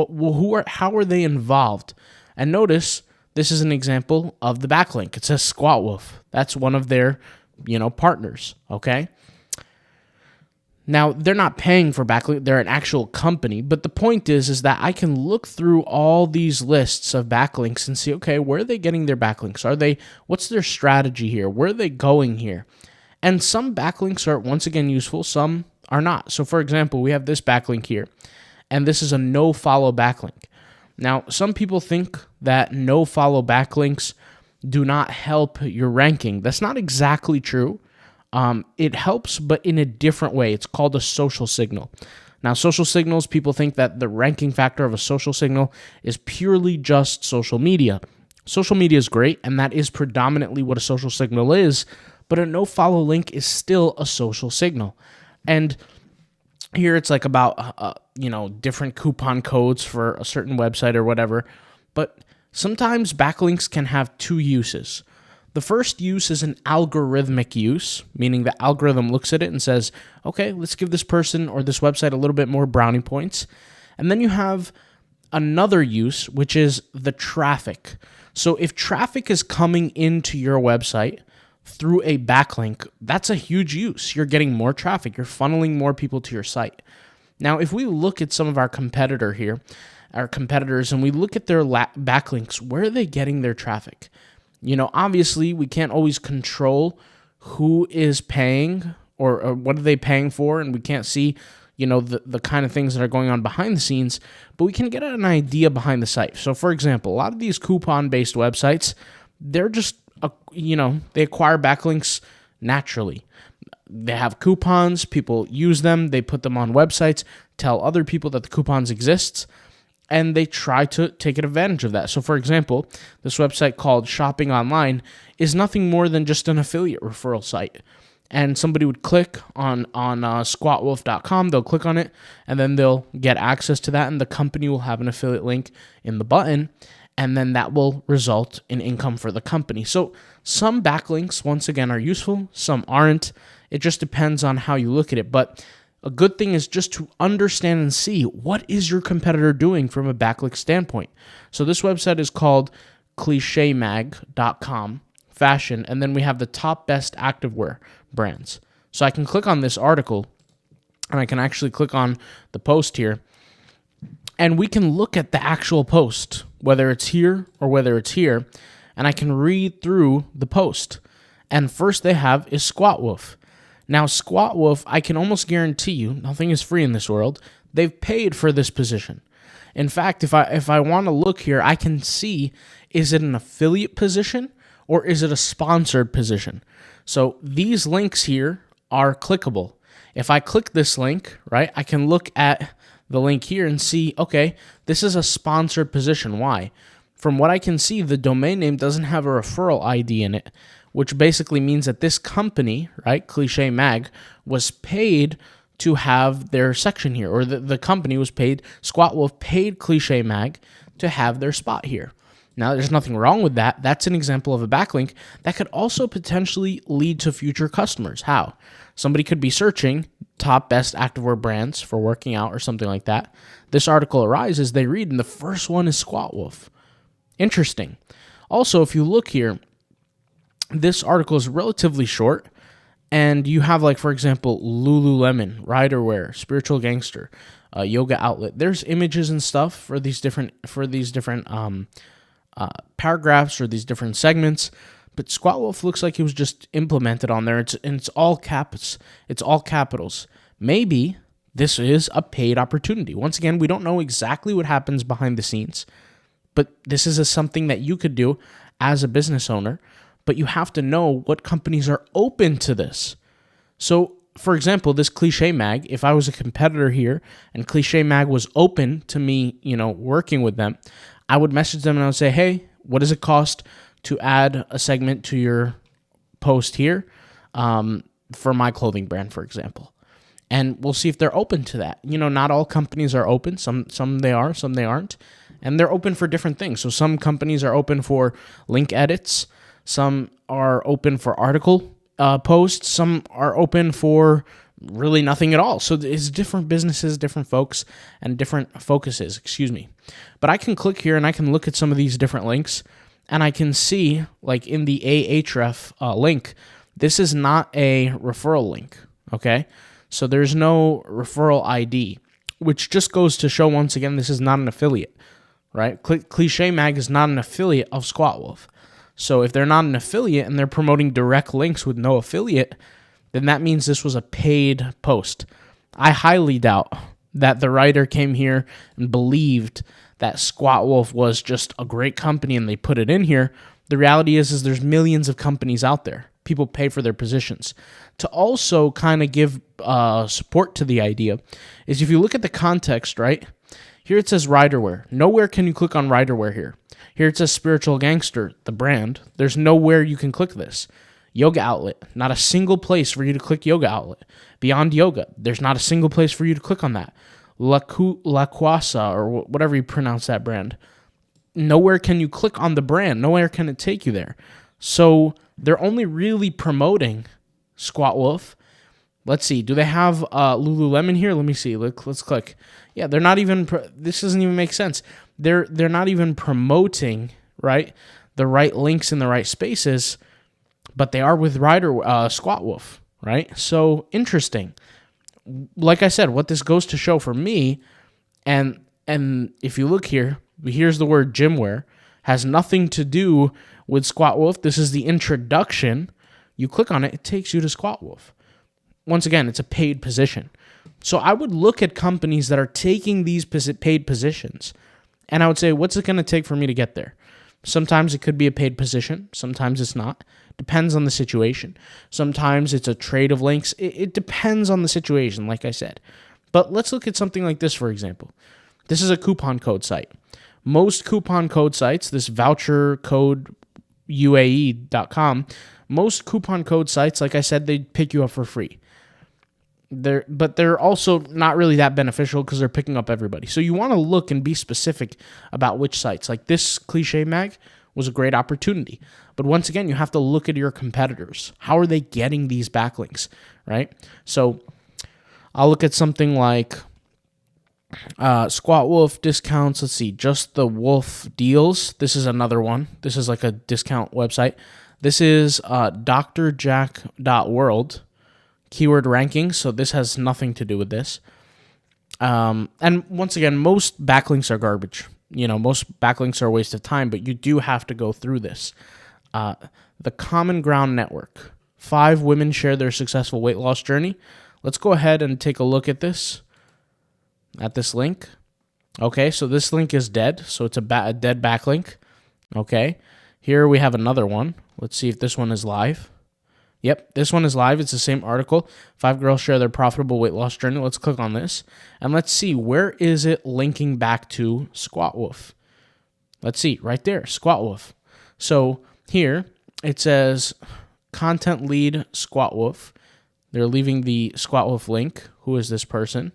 how are they involved. And notice this is an example of the backlink. It says Squat Wolf. That's one of their, partners. Okay. Now, they're not paying for backlink. They're an actual company. But the point is that I can look through all these lists of backlinks and see, okay, where are they getting their backlinks? What's their strategy here? Where are they going here? And some backlinks are, once again, useful. Some are not. So, for example, we have this backlink here, and this is a no-follow backlink. Now, some people think that no-follow backlinks do not help your ranking. That's not exactly true. It helps, but in a different way. It's called a social signal. Now, social signals, people think that the ranking factor of a social signal is purely just social media. Social media is great, and that is predominantly what a social signal is, but a no-follow link is still a social signal. And here it's like about, different coupon codes for a certain website or whatever, but sometimes backlinks can have two uses. The first use is an algorithmic use, meaning the algorithm looks at it and says, okay, let's give this person or this website a little bit more brownie points. And then you have another use, which is the traffic. So if traffic is coming into your website through a backlink, that's a huge use. You're getting more traffic. You're funneling more people to your site. Now, if we look at some of our competitors, and we look at their backlinks, where are they getting their traffic? Obviously, we can't always control who is paying or what are they paying for, and we can't see, the kind of things that are going on behind the scenes, but we can get an idea behind the site. So, for example, a lot of these coupon-based websites, they're just, they acquire backlinks naturally. They have coupons, people use them, they put them on websites, tell other people that the coupons exist, and they try to take advantage of that. So, for example, this website called Shopping Online is nothing more than just an affiliate referral site. And somebody would click on squatwolf.com, they'll click on it, and then they'll get access to that, and the company will have an affiliate link in the button, and then that will result in income for the company. So some backlinks, once again, are useful, some aren't. It just depends on how you look at it. But a good thing is just to understand and see what is your competitor doing from a backlink standpoint. So this website is called clichémag.com, fashion, and then we have the top best activewear brands. So I can click on this article, and I can actually click on the post here, and we can look at the actual post, whether it's here or whether it's here, and I can read through the post. And first they have is Squat Wolf. Now, Squat Wolf, I can almost guarantee you, nothing is free in this world, they've paid for this position. In fact, if I want to look here, I can see, is it an affiliate position or is it a sponsored position? So these links here are clickable. If I click this link, right, I can look at the link here and see, okay, this is a sponsored position. Why? From what I can see, the domain name doesn't have a referral ID in it, which basically means that this company, right, Cliché Mag, was paid to have their section here, or the company was paid, Squat Wolf paid Cliché Mag to have their spot here. Now, there's nothing wrong with that. That's an example of a backlink that could also potentially lead to future customers. How? Somebody could be searching top best activewear brands for working out or something like that. This article arises, they read, and the first one is Squat Wolf. Interesting. Also, if you look here, this article is relatively short, And you have, like, for example, Lululemon, Riderwear, Spiritual Gangster, Yoga Outlet. There's images and stuff for these different paragraphs or these different segments. But Squat Wolf looks like it was just implemented on there. It's all caps. It's all capitals. Maybe this is a paid opportunity. Once again, we don't know exactly what happens behind the scenes, but this is something that you could do as a business owner. But you have to know what companies are open to this. So, for example, this Cliche Mag, if I was a competitor here and Cliche Mag was open to me, working with them, I would message them and I would say, hey, what does it cost to add a segment to your post here for my clothing brand, for example? And we'll see if they're open to that. Not all companies are open. Some they are, some they aren't. And they're open for different things. So some companies are open for link edits. Some are open for article posts. Some are open for really nothing at all. So it's different businesses, different folks, and different focuses, But I can click here and I can look at some of these different links, and I can see, like in the Ahref link, this is not a referral link, okay? So there's no referral ID, which just goes to show, once again, this is not an affiliate, right? Cliche Mag is not an affiliate of Squat Wolf. So if they're not an affiliate and they're promoting direct links with no affiliate, then that means this was a paid post. I highly doubt that the writer came here and believed that Squat Wolf was just a great company and they put it in here. The reality is there's millions of companies out there. People pay for their positions. To also kind of give support to the idea is, if you look at the context, right? Here it says Riderwear. Nowhere can you click on Riderwear here. Here it says Spiritual Gangster, the brand. There's nowhere you can click this. Yoga Outlet. Not a single place for you to click Yoga Outlet. Beyond Yoga. There's not a single place for you to click on that. La Quasa, or whatever you pronounce that brand. Nowhere can you click on the brand. Nowhere can it take you there. So they're only really promoting Squat Wolf. Let's see. Do they have Lululemon here? Let me see. Let's click. Yeah, they're not even. This doesn't even make sense. They're not even promoting, right, the right links in the right spaces, but they are with Squat Wolf, right? So interesting. Like I said, what this goes to show for me, and if you look here, here's the word gymwear, has nothing to do with Squat Wolf. This is the introduction. You click on it, it takes you to Squat Wolf. Once again, it's a paid position. So I would look at companies that are taking these paid positions, and I would say, what's it going to take for me to get there? Sometimes it could be a paid position. Sometimes it's not. Depends on the situation. Sometimes it's a trade of links. It depends on the situation, like I said. But let's look at something like this, for example. This is a coupon code site. Most coupon code sites, this vouchercodeuae.com, most coupon code sites, like I said, they pick you up for free. But they're also not really that beneficial because they're picking up everybody. So you want to look and be specific about which sites. Like this Cliche Mag was a great opportunity. But once again, you have to look at your competitors. How are they getting these backlinks, right? So I'll look at something like Squat Wolf discounts. Let's see, Just the Wolf deals. This is another one. This is like a discount website. This is drjack.world. Keyword rankings, so this has nothing to do with this. And once again, most backlinks are garbage. Most backlinks are a waste of time, but you do have to go through this. The Common Ground Network. 5 women share their successful weight loss journey. Let's go ahead and take a look at this link. Okay, so this link is dead, so it's a dead backlink. Okay, here we have another one. Let's see if this one is live. Yep, this one is live. It's the same article. 5 girls share their profitable weight loss journey. Let's click on this, and let's see, where is it linking back to Squat Wolf? Let's see, right there, Squat Wolf. So here, it says content lead Squat Wolf. They're leaving the Squat Wolf link. Who is this person?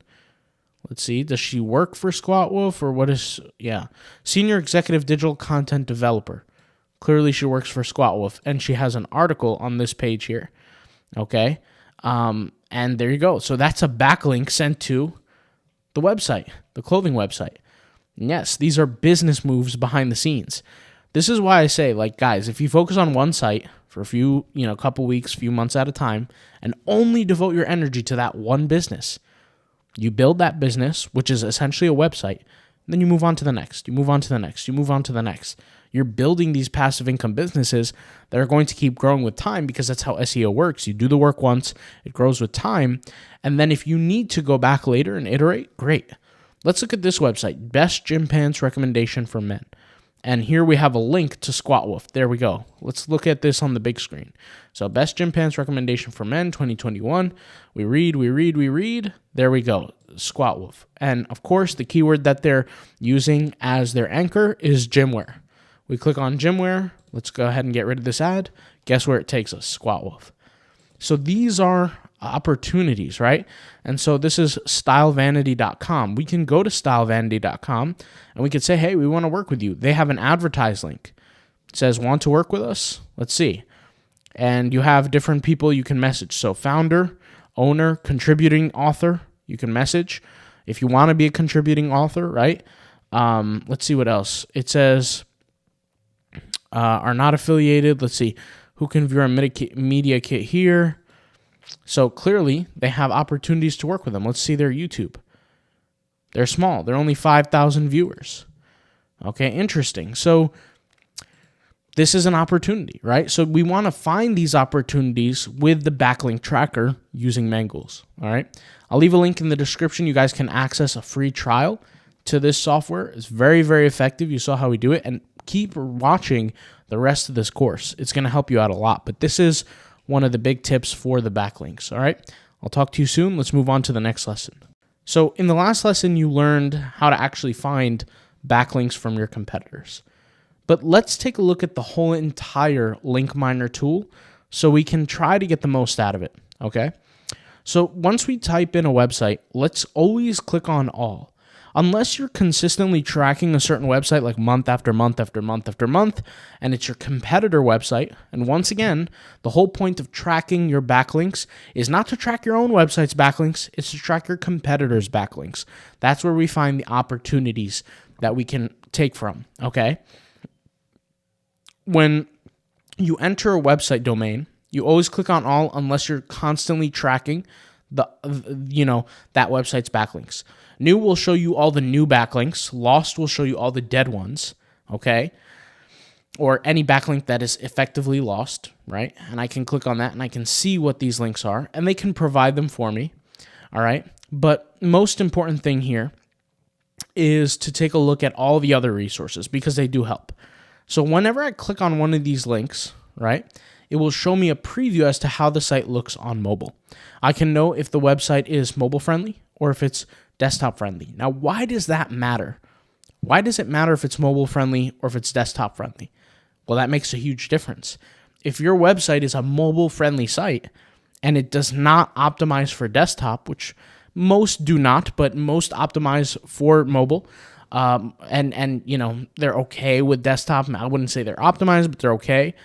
Let's see, does she work for Squat Wolf, or what is, Senior Executive Digital Content Developer. Clearly she works for Squat Wolf, and she has an article on this page here, okay? And there you go. So that's a backlink sent to the website, the clothing website. And yes, these are business moves behind the scenes. This is why I say, like, guys, if you focus on one site for a few, couple weeks, few months at a time, and only devote your energy to that one business, you build that business, which is essentially a website, then you move on to the next, you move on to the next, you move on to the next. You're building these passive income businesses that are going to keep growing with time, because that's how SEO works. You do the work once, it grows with time, and then if you need to go back later and iterate, great. Let's look at this website, Best Gym Pants Recommendation for Men. And here we have a link to Squat Wolf. There we go. Let's look at this on the big screen. So Best Gym Pants Recommendation for Men 2021. We read. There we go. Squat Wolf. And of course, the keyword that they're using as their anchor is gymwear. We click on gymwear. Let's go ahead and get rid of this ad. Guess where it takes us? Squat Wolf. So these are opportunities, right? And so this is stylevanity.com. We can go to stylevanity.com and we could say, hey, we want to work with you. They have an advertise link. It says, want to work with us? Let's see. And you have different people you can message. So founder, owner, contributing author, you can message if you want to be a contributing author, right? Let's see what else. It says, are not affiliated. Let's see. Who can view our media kit here? So clearly, they have opportunities to work with them. Let's see their YouTube. They're small. They're only 5,000 viewers. Okay, interesting. So this is an opportunity, right? So we want to find these opportunities with the backlink tracker using Mangools, all right? I'll leave a link in the description. You guys can access a free trial to this software. It's very, very effective. You saw how we do it. And keep watching the rest of this course. It's going to help you out a lot. But this is one of the big tips for the backlinks, all right? I'll talk to you soon. Let's move on to the next lesson. So in the last lesson, you learned how to actually find backlinks from your competitors. But let's take a look at the whole entire link miner tool so we can try to get the most out of it, okay? So once we type in a website, let's always click on all. Unless you're consistently tracking a certain website like month after month after month after month, and it's your competitor website, and once again, the whole point of tracking your backlinks is not to track your own website's backlinks, it's to track your competitor's backlinks. That's where we find the opportunities that we can take from, okay? When you enter a website domain, you always click on all unless you're constantly tracking that website's backlinks. New will show you all the new backlinks. Lost will show you all the dead ones, okay? Or any backlink that is effectively lost, right? And I can click on that and I can see what these links are, and they can provide them for me, all right? But most important thing here is to take a look at all the other resources because they do help. So whenever I click on one of these links, right, it will show me a preview as to how the site looks on mobile. I can know if the website is mobile friendly or if it's desktop friendly. Now, why does that matter? Why does it matter if it's mobile friendly or if it's desktop friendly? Well, that makes a huge difference. If your website is a mobile friendly site and it does not optimize for desktop, which most do not, but most optimize for mobile, and they're okay with desktop. I wouldn't say they're optimized, but they're okay.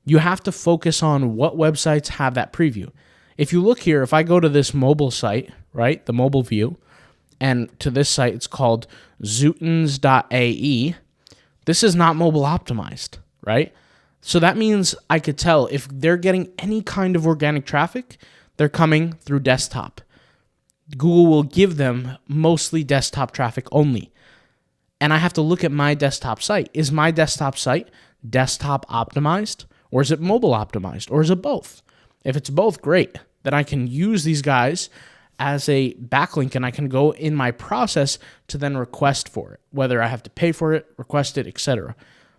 You have to focus on what websites have that preview. If you look here, if I go to this mobile site, right, the mobile view, and to this site, it's called zootons.ae. This is not mobile optimized, right? So that means I could tell if they're getting any kind of organic traffic, they're coming through desktop. Google will give them mostly desktop traffic only. And I have to look at my desktop site. Is my desktop site desktop optimized, or is it mobile optimized, or is it both? If it's both, great. Then I can use these guys as a backlink, and I can go in my process to then request for it, whether I have to pay for it, request it, etc.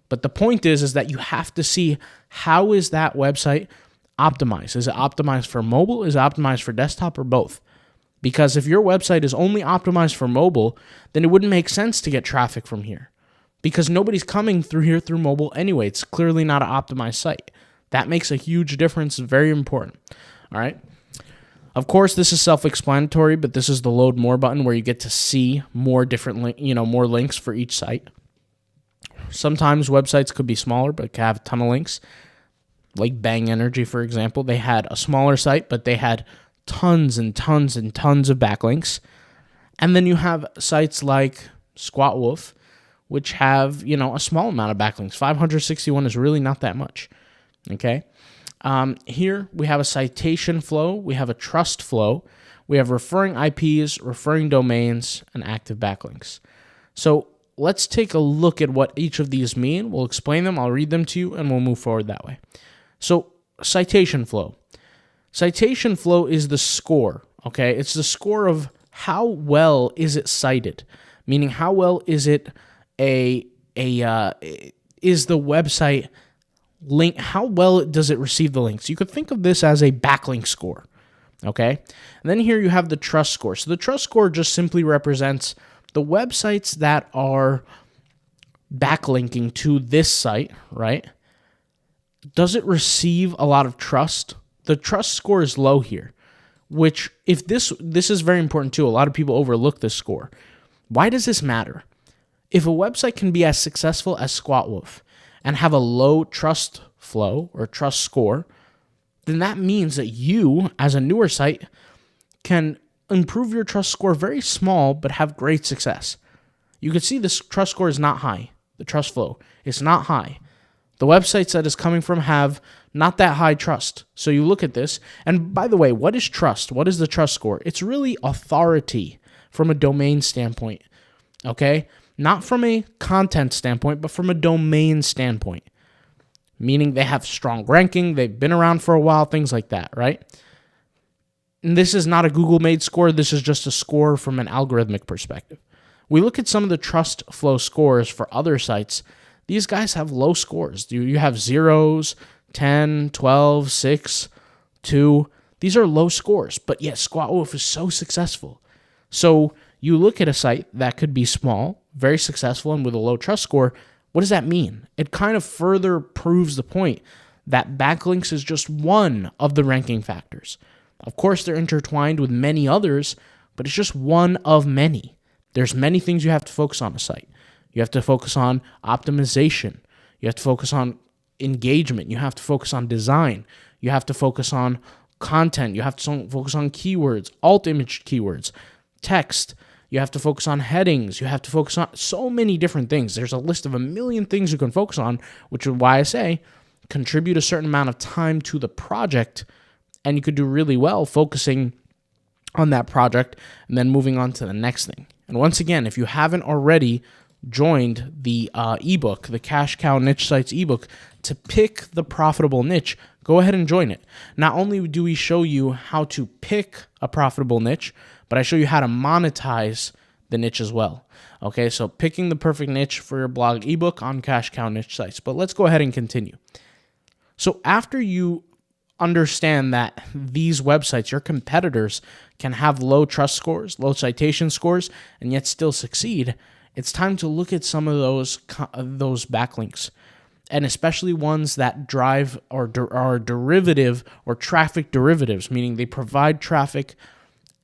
But the point is that you have to see how is that website optimized. Is it optimized for mobile? Is it optimized for desktop, or both? Because if your website is only optimized for mobile, then it wouldn't make sense to get traffic from here because nobody's coming through here through mobile anyway. It's clearly not an optimized site. That makes a huge difference. It's very important. All right. Of course, this is self-explanatory, but this is the load more button where you get to see more different, more links for each site. Sometimes websites could be smaller, but can have a ton of links. Like Bang Energy, for example, they had a smaller site, but they had tons and tons and tons of backlinks. And then you have sites like Squat Wolf, which have, a small amount of backlinks. 561 is really not that much. Okay. Here we have a citation flow. We have a trust flow. We have referring IPs, referring domains, and active backlinks. So let's take a look at what each of these mean. We'll explain them. I'll read them to you, and we'll move forward that way. So citation flow. Citation flow is the score. Okay. It's the score of how well is it cited, meaning how well is it is the website link, how well does it receive the links? You could think of this as a backlink score, okay? And then here you have the trust score. So the trust score just simply represents the websites that are backlinking to this site, right? Does it receive a lot of trust? The trust score is low here, which if this is very important too. A lot of people overlook this score. Why does this matter? If a website can be as successful as Squat Wolf and have a low trust flow or trust score, then that means that you, as a newer site, can improve your trust score very small but have great success. You can see this trust score is not high. The trust flow is not high. The websites that it's coming from have not that high trust. So you look at this, and by the way, what is trust? What is the trust score? It's really authority from a domain standpoint, okay? Not from a content standpoint, but from a domain standpoint, meaning they have strong ranking, they've been around for a while, things like that, right? And this is not a Google-made score. This is just a score from an algorithmic perspective. We look at some of the trust flow scores for other sites. These guys have low scores. You have zeros, 10, 12, 6, 2. These are low scores, but yet Squat Wolf is so successful. So you look at a site that could be small, very successful, and with a low trust score. What does that mean? It kind of further proves the point that backlinks is just one of the ranking factors. Of course, they're intertwined with many others, but it's just one of many. There's many things you have to focus on a site. You have to focus on optimization. You have to focus on engagement. You have to focus on design. You have to focus on content. You have to focus on keywords, alt image keywords, text. You have to focus on headings. You have to focus on so many different things. There's a list of a million things you can focus on, which is why I say contribute a certain amount of time to the project, and you could do really well focusing on that project and then moving on to the next thing. And once again, if you haven't already joined the ebook, the Cash Cow Niche Sites ebook, to pick the profitable niche, go ahead and join it. Not only do we show you how to pick a profitable niche, but I show you how to monetize the niche as well. Okay, so picking the perfect niche for your blog ebook on Cash Cow Niche Sites. But let's go ahead and continue. So after you understand that these websites, your competitors, can have low trust scores, low citation scores, and yet still succeed, it's time to look at some of those backlinks, and especially ones that drive or are derivative or traffic derivatives, meaning they provide traffic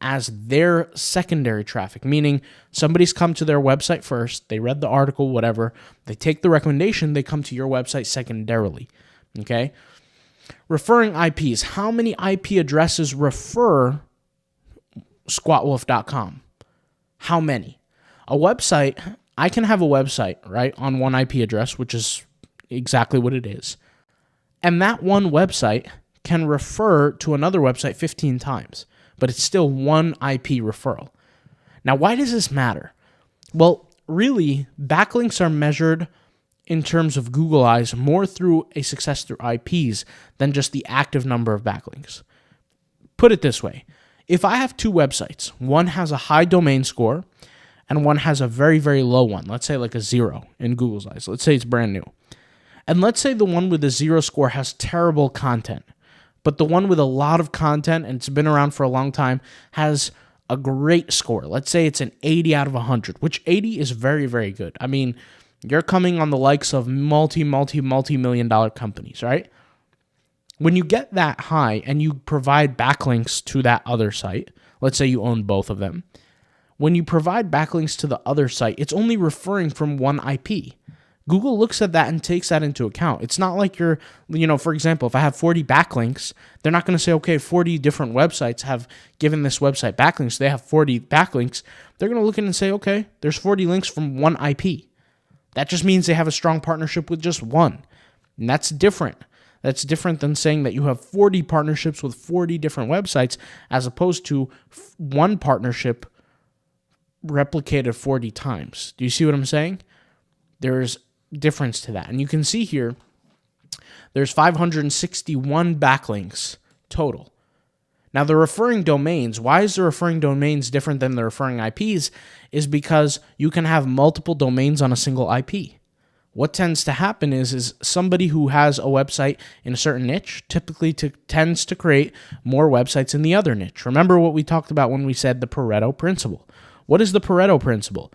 as their secondary traffic, meaning somebody's come to their website first, they read the article, whatever, they take the recommendation, they come to your website secondarily, okay? Referring IPs, how many IP addresses refer squatwolf.com? How many? A website, I can have a website, right, on one IP address, which is exactly what it is, and that one website can refer to another website 15 times. But it's still one IP referral. Now, why does this matter? Well, really, backlinks are measured in terms of Google eyes more through a success through IPs than just the active number of backlinks. Put it this way. If I have two websites, one has a high domain score and one has a very, very low one, let's say like a 0 in Google's eyes. Let's say it's brand new. And let's say the one with the 0 score has terrible content. But the one with a lot of content, and it's been around for a long time, has a great score. Let's say it's an 80 out of 100, which 80 is very, very good. I mean, you're coming on the likes of multi-million dollar companies, right? When you get that high and you provide backlinks to that other site, let's say you own both of them, when you provide backlinks to the other site, it's only referring from one IP. Google looks at that and takes that into account. It's not like you're, for example, if I have 40 backlinks, they're not going to say, okay, 40 different websites have given this website backlinks. They have 40 backlinks. They're going to look in and say, okay, there's 40 links from one IP. That just means they have a strong partnership with just one. And that's different. That's different than saying that you have 40 partnerships with 40 different websites as opposed to one partnership replicated 40 times. Do you see what I'm saying? There's difference to that. And you can see here, there's 561 backlinks total. Now, the referring domains, why is the referring domains different than the referring IPs? Is because you can have multiple domains on a single IP. What tends to happen is somebody who has a website in a certain niche typically tends to create more websites in the other niche. Remember what we talked about when we said the Pareto principle. What is the Pareto principle?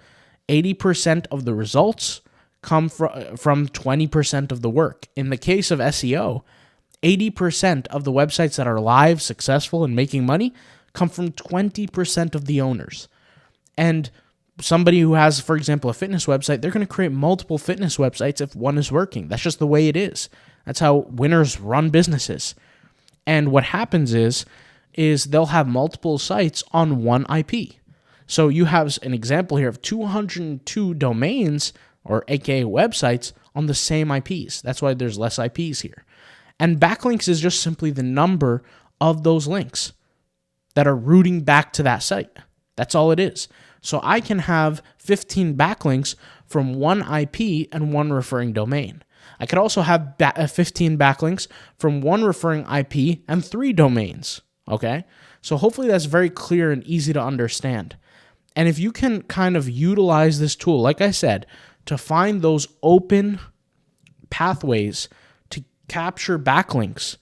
80% of the results come from 20% of the work. In the case of SEO, 80% of the websites that are live, successful, and making money come from 20% of the owners. And somebody who has, for example, a fitness website, they're going to create multiple fitness websites if one is working. That's just the way it is. That's how winners run businesses. And what happens is they'll have multiple sites on one IP. So you have an example here of 202 domains, or aka websites, on the same IPs. That's why there's less IPs here. And backlinks is just simply the number of those links that are routing back to that site. That's all it is. So I can have 15 backlinks from one IP and one referring domain. I could also have 15 backlinks from one referring IP and 3 domains. Okay? So hopefully that's very clear and easy to understand. And if you can kind of utilize this tool, like I said, to find those open pathways to capture backlinks,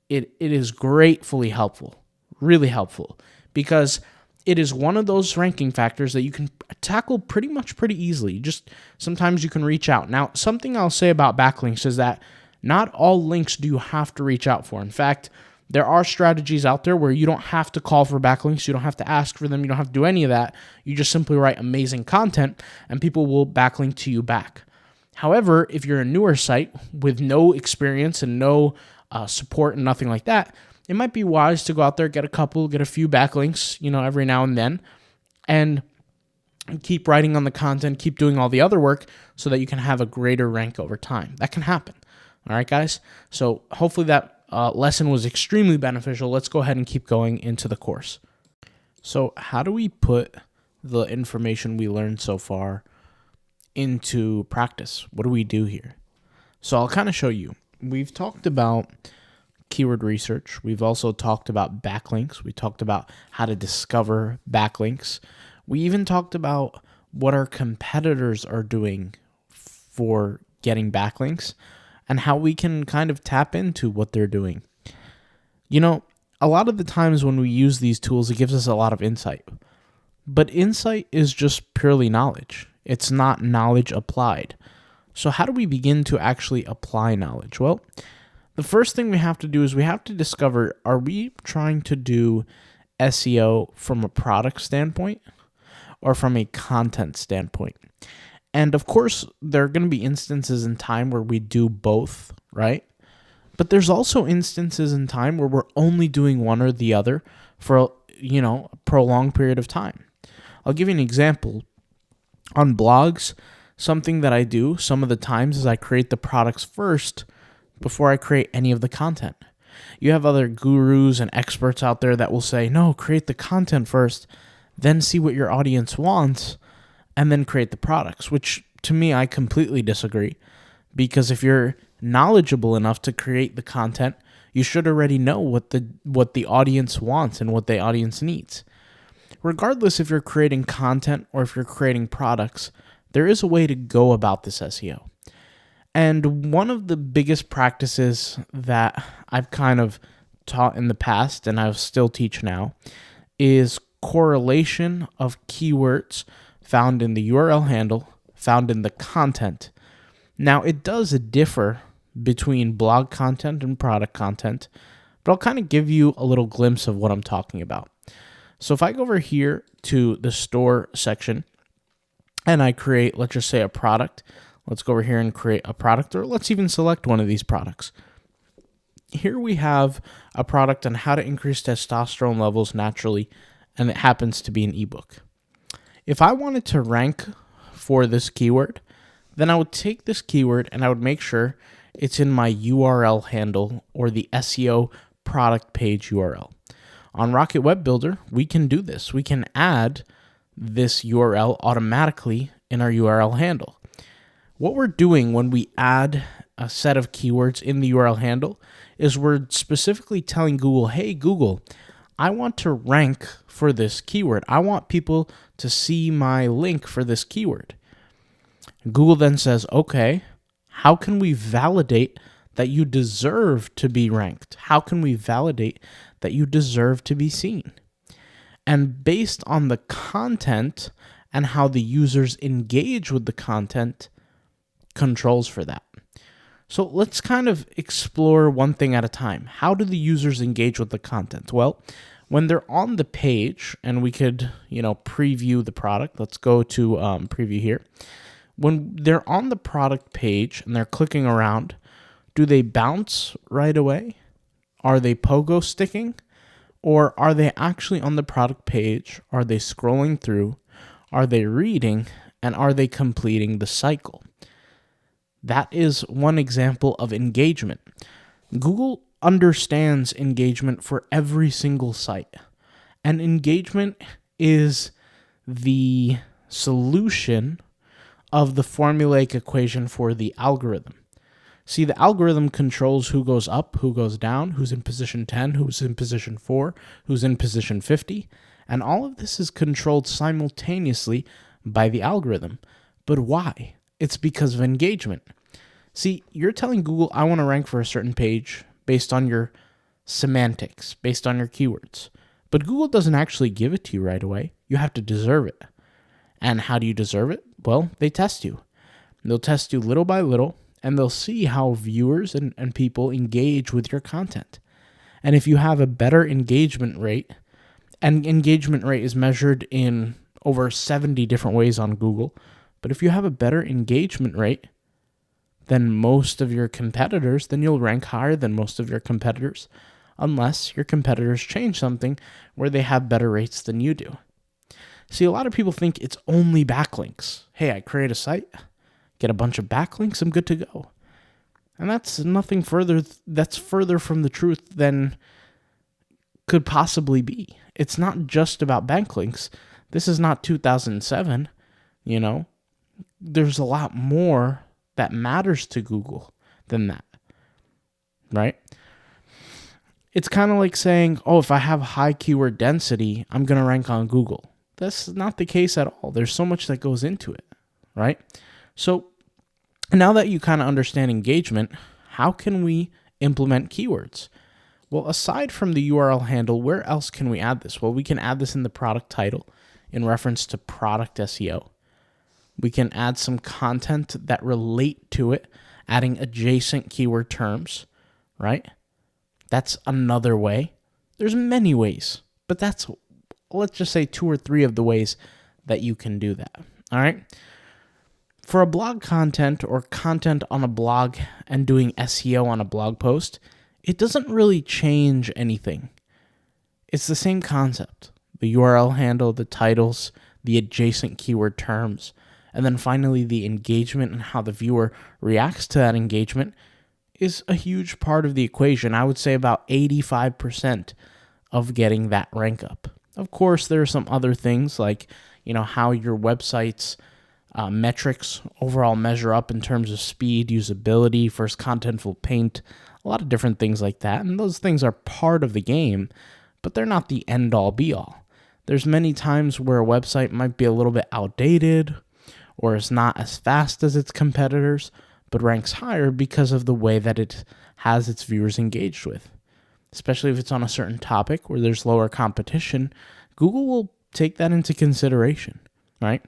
it is gratefully helpful, really helpful, because it is one of those ranking factors that you can tackle pretty easily. Just sometimes you can reach out. Now, something I'll say about backlinks is that not all links do you have to reach out for. In fact, there are strategies out there where you don't have to call for backlinks. You don't have to ask for them. You don't have to do any of that. You just simply write amazing content and people will backlink to you back. However, if you're a newer site with no experience and no support and nothing like that, it might be wise to go out there, get a few backlinks, every now and then, and keep writing on the content, keep doing all the other work so that you can have a greater rank over time. That can happen. All right, guys? So hopefully that lesson was extremely beneficial. Let's go ahead and keep going into the course. So how do we put the information we learned so far into practice? What do we do here? So I'll kind of show you. We've talked about keyword research. We've also talked about backlinks. We talked about how to discover backlinks. We even talked about what our competitors are doing for getting backlinks and how we can kind of tap into what they're doing. A lot of the times when we use these tools, it gives us a lot of insight. But insight is just purely knowledge. It's not knowledge applied. So how do we begin to actually apply knowledge? Well, the first thing we have to do is we have to discover, are we trying to do SEO from a product standpoint or from a content standpoint? And of course, there are going to be instances in time where we do both, right? But there's also instances in time where we're only doing one or the other for, a prolonged period of time. I'll give you an example. On blogs, something that I do some of the times is I create the products first before I create any of the content. You have other gurus and experts out there that will say, no, create the content first, then see what your audience wants, and then create the products, which to me, I completely disagree. Because if you're knowledgeable enough to create the content, you should already know what the audience wants and what the audience needs. Regardless if you're creating content or if you're creating products, there is a way to go about this SEO. And one of the biggest practices that I've kind of taught in the past, and I still teach now, is correlation of keywords found in the URL handle, found in the content. Now, it does differ between blog content and product content, but I'll kind of give you a little glimpse of what I'm talking about. So if I go over here to the store section and I create, let's just say, a product. Let's go over here and create a product, or let's even select one of these products. Here we have a product on how to increase testosterone levels naturally, and it happens to be an ebook. If I wanted to rank for this keyword, Then I would take this keyword and I would make sure it's in my URL handle or the SEO product page URL. On Rocket Web Builder, we can do this. We can add this URL automatically in our URL handle. What we're doing when we add a set of keywords in the URL handle is we're specifically telling Google, hey, Google, I want to rank for this keyword. I want people to see my link for this keyword. Google then says, okay, how can we validate that you deserve to be ranked? How can we validate that you deserve to be seen? And based on the content and how the users engage with the content, controls for that. So let's kind of explore one thing at a time. How do the users engage with the content? Well, when they're on the page, and we could, preview the product. Let's go to preview here. When they're on the product page and they're clicking around, do they bounce right away? Are they pogo sticking? Or are they actually on the product page? Are they scrolling through? Are they reading? And are they completing the cycle? That is one example of engagement. Google understands engagement for every single site. And engagement is the solution of the formulaic equation for the algorithm. See, the algorithm controls who goes up, who goes down, who's in position 10, who's in position 4, who's in position 50, and all of this is controlled simultaneously by the algorithm. But why? It's because of engagement. See, you're telling Google, I want to rank for a certain page based on your semantics, based on your keywords. But Google doesn't actually give it to you right away. You have to deserve it. And how do you deserve it? Well, they test you. They'll test you little by little, and they'll see how viewers and people engage with your content. And if you have a better engagement rate, and engagement rate is measured in over 70 different ways on Google, but if you have a better engagement rate than most of your competitors, then you'll rank higher than most of your competitors, unless your competitors change something where they have better rates than you do. See, a lot of people think it's only backlinks. Hey, I create a site, get a bunch of backlinks, I'm good to go. And that's nothing further, that's further from the truth than could possibly be. It's not just about backlinks. This is not 2007, There's a lot more that matters to Google than that, right? It's kind of like saying, if I have high keyword density, I'm going to rank on Google. That's not the case at all. There's so much that goes into it, right? So now that you kind of understand engagement, how can we implement keywords? Well, aside from the URL handle, where else can we add this? Well, we can add this in the product title in reference to product SEO. We can add some content that relate to it, adding adjacent keyword terms, right? That's another way. There's many ways, but that's, let's just say 2 or 3 of the ways that you can do that, all right? For a blog content or content on a blog and doing SEO on a blog post, it doesn't really change anything. It's the same concept. The URL handle, the titles, the adjacent keyword terms, and then finally the engagement and how the viewer reacts to that engagement is a huge part of the equation. I would say about 85% of getting that rank up. Of course, there are some other things like, how your website's metrics overall measure up in terms of speed, usability, first contentful paint, a lot of different things like that. And those things are part of the game, but they're not the end all be all. There's many times where a website might be a little bit outdated or is not as fast as its competitors, but ranks higher because of the way that it has its viewers engaged with. Especially if it's on a certain topic where there's lower competition, Google will take that into consideration, right?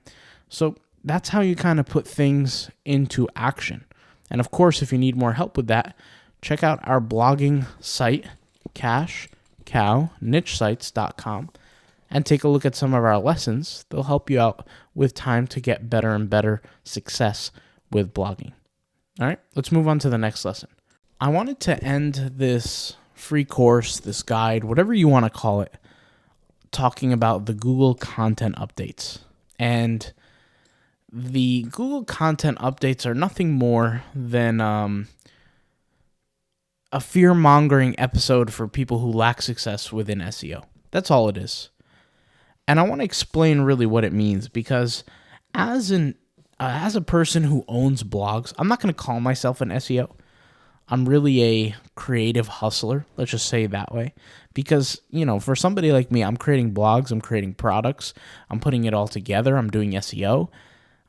So that's how you kind of put things into action. And of course, if you need more help with that, check out our blogging site, cashcownichesites.com, and take a look at some of our lessons. They'll help you out with time to get better and better success with blogging. All right, let's move on to the next lesson. I wanted to end this free course, this guide, whatever you want to call it, talking about the Google content updates. And the Google content updates are nothing more than a fear-mongering episode for people who lack success within SEO. That's all it is. And I want to explain really what it means, because as a person who owns blogs, I'm not going to call myself an SEO. I'm really a creative hustler, let's just say it that way. Because, for somebody like me, I'm creating blogs, I'm creating products, I'm putting it all together, I'm doing SEO.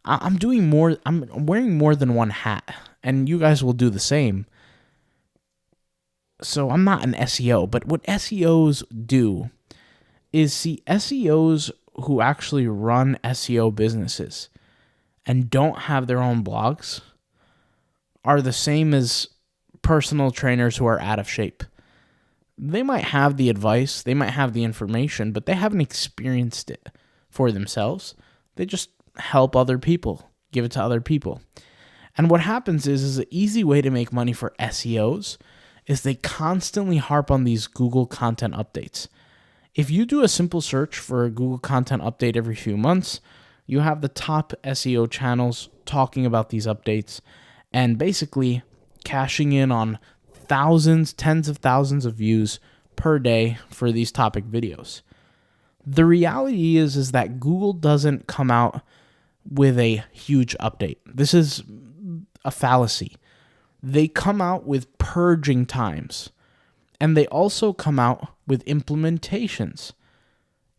I'm doing more, I'm wearing more than one hat, and you guys will do the same. So I'm not an SEO, but what SEOs do is see SEOs who actually run SEO businesses and don't have their own blogs are the same as personal trainers who are out of shape. They might have the advice, they might have the information, but they haven't experienced it for themselves. They just help other people, give it to other people. And what happens is an easy way to make money for SEOs is they constantly harp on these Google content updates. If you do a simple search for a Google content update every few months, you have the top SEO channels talking about these updates and basically cashing in on thousands, tens of thousands of views per day for these topic videos. The reality is that Google doesn't come out with a huge update. This is a fallacy. They come out with purging times, and they also come out with implementations.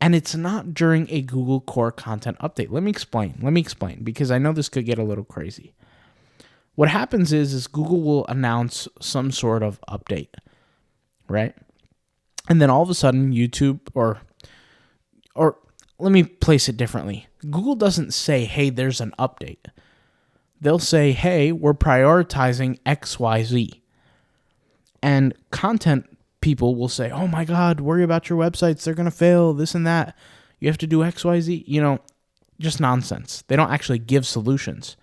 And it's not during a Google Core content update. Let me explain, because I know this could get a little crazy. What happens is Google will announce some sort of update, right? And then all of a sudden YouTube or let me place it differently. Google doesn't say, hey, there's an update. They'll say, hey, we're prioritizing XYZ. And content people will say, oh my God, worry about your websites. They're going to fail, this and that. You have to do XYZ. Just nonsense. They don't actually give solutions.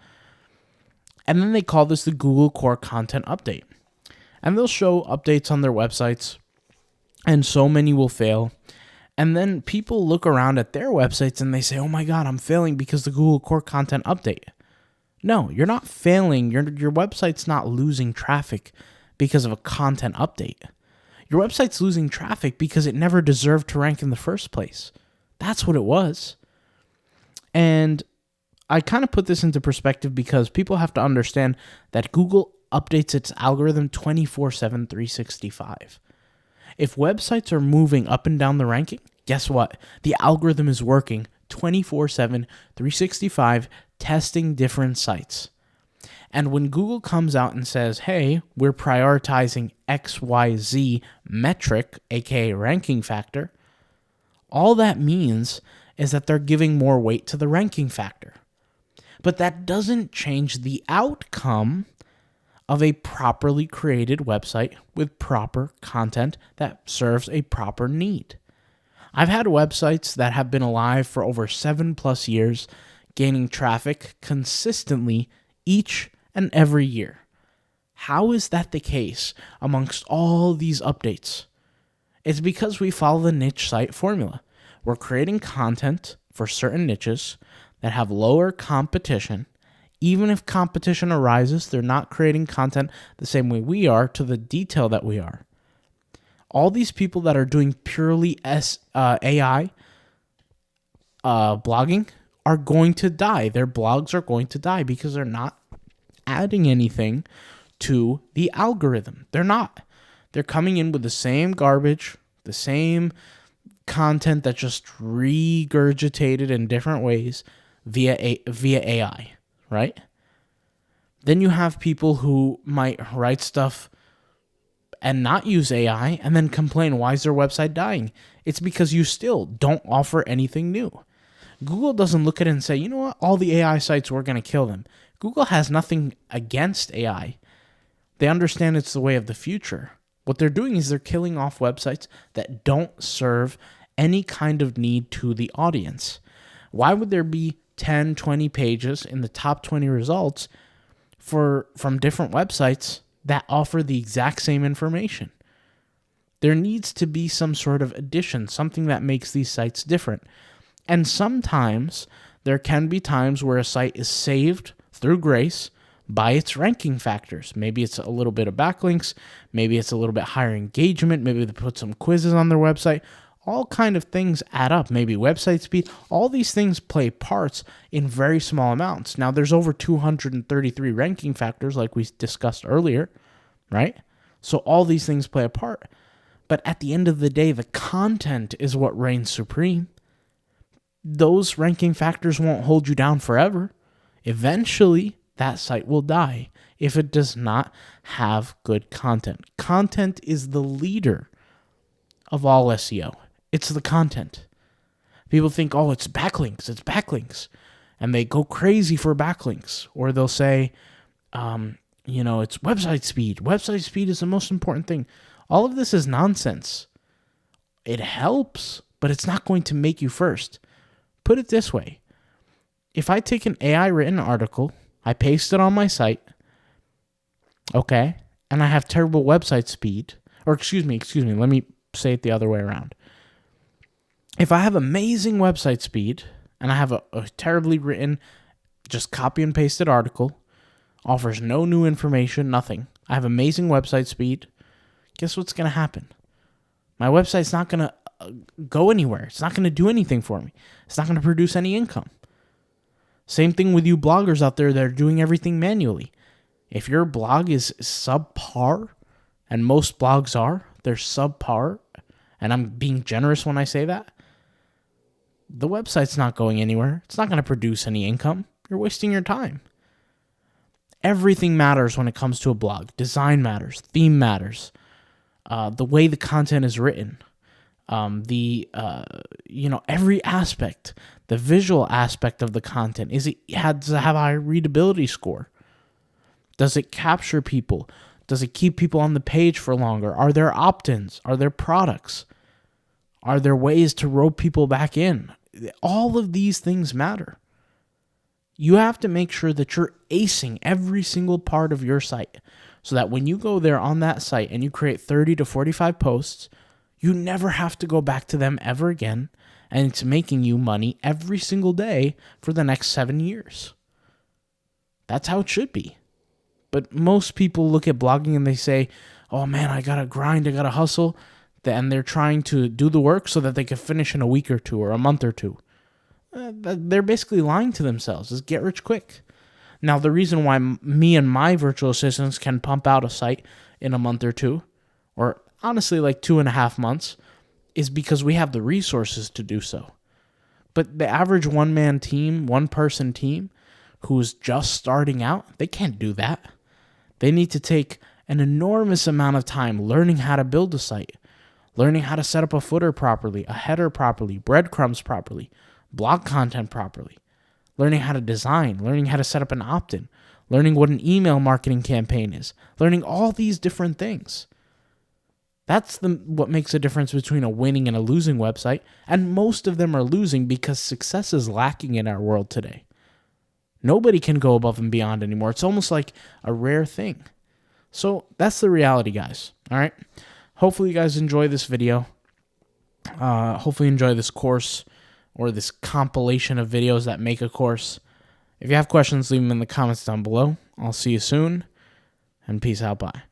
And then they call this the Google Core Content Update. And they'll show updates on their websites, and so many will fail. And then people look around at their websites and they say, oh my God, I'm failing because the Google Core Content Update. No, you're not failing. Your website's not losing traffic because of a content update. Your website's losing traffic because it never deserved to rank in the first place. That's what it was. And I kind of put this into perspective because people have to understand that Google updates its algorithm 24/7, 365. If websites are moving up and down the ranking, guess what? The algorithm is working 24/7, 365, testing different sites. And when Google comes out and says, hey, we're prioritizing XYZ metric, aka ranking factor, all that means is that they're giving more weight to the ranking factor. But that doesn't change the outcome of a properly created website with proper content that serves a proper need. I've had websites that have been alive for over 7+ years, gaining traffic consistently each and every year. How is that the case amongst all these updates? It's because we follow the niche site formula. We're creating content for certain niches that have lower competition. Even if competition arises, they're not creating content the same way we are to the detail that we are. All these people that are doing purely AI blogging are going to die. Their blogs are going to die because they're not adding anything to the algorithm. They're not. They're coming in with the same garbage, the same content that's just regurgitated in different ways via AI, right? Then you have people who might write stuff and not use AI and then complain, why is their website dying? It's because you still don't offer anything new. Google doesn't look at it and say, you know what, all the AI sites, we're going to kill them. Google has nothing against AI. They understand it's the way of the future. What they're doing is they're killing off websites that don't serve any kind of need to the audience. Why would there be 10, 20 pages in the top 20 results from different websites that offer the exact same information? There needs to be some sort of addition, something that makes these sites different. And sometimes There can be times where a site is saved through grace by its ranking factors. Maybe it's a little bit of backlinks, maybe it's a little bit higher engagement, maybe they put some quizzes on their website. All kind of things add up. Maybe website speed. All these things play parts in very small amounts. Now, there's over 233 ranking factors like we discussed earlier, right? So all these things play a part. But at the end of the day, the content is what reigns supreme. Those ranking factors won't hold you down forever. Eventually, that site will die if it does not have good content. Content is the leader of all SEO. It's the content. People think, oh, it's backlinks. And they go crazy for backlinks. Or they'll say, it's website speed. Website speed is the most important thing. All of this is nonsense. It helps, but it's not going to make you first. Put it this way. If I take an AI written article, I paste it on my site, okay, and I have terrible website speed, or excuse me, let me say it the other way around. If I have amazing website speed and I have a terribly written, just copy and pasted article, offers no new information, nothing. I have amazing website speed. Guess what's going to happen? My website's not going to go anywhere. It's not going to do anything for me. It's not going to produce any income. Same thing with you bloggers out there that are doing everything manually. If your blog is subpar, and most blogs are, they're subpar, and I'm being generous when I say that, the website's not going anywhere. It's not going to produce any income. You're wasting your time. Everything matters when it comes to a blog. Design matters. Theme matters. The way the content is written. Every aspect. The visual aspect of the content. Does it have a high readability score? Does it capture people? Does it keep people on the page for longer? Are there opt-ins? Are there products? Are there ways to rope people back in? All of these things matter. You have to make sure that you're acing every single part of your site so that when you go there on that site and you create 30 to 45 posts, you never have to go back to them ever again, and it's making you money every single day for the next 7 years. That's how it should be. But most people look at blogging and they say, oh man, I gotta grind, I gotta hustle. And they're trying to do the work so that they can finish in a week or two or a month or two. They're basically lying to themselves. It's get rich quick. Now, the reason why me and my virtual assistants can pump out a site in a month or two, or honestly like 2.5 months, is because we have the resources to do so. But the average one-man team, one-person team, who's just starting out, they can't do that. They need to take an enormous amount of time learning how to build a site, learning how to set up a footer properly, a header properly, breadcrumbs properly, blog content properly, learning how to design, learning how to set up an opt-in, learning what an email marketing campaign is, learning all these different things. That's what makes a difference between a winning and a losing website, and most of them are losing because success is lacking in our world today. Nobody can go above and beyond anymore. It's almost like a rare thing. So that's the reality, guys. All right. Hopefully you guys enjoy this video. Hopefully you enjoy this course or this compilation of videos that make a course. If you have questions, leave them in the comments down below. I'll see you soon, and peace out. Bye.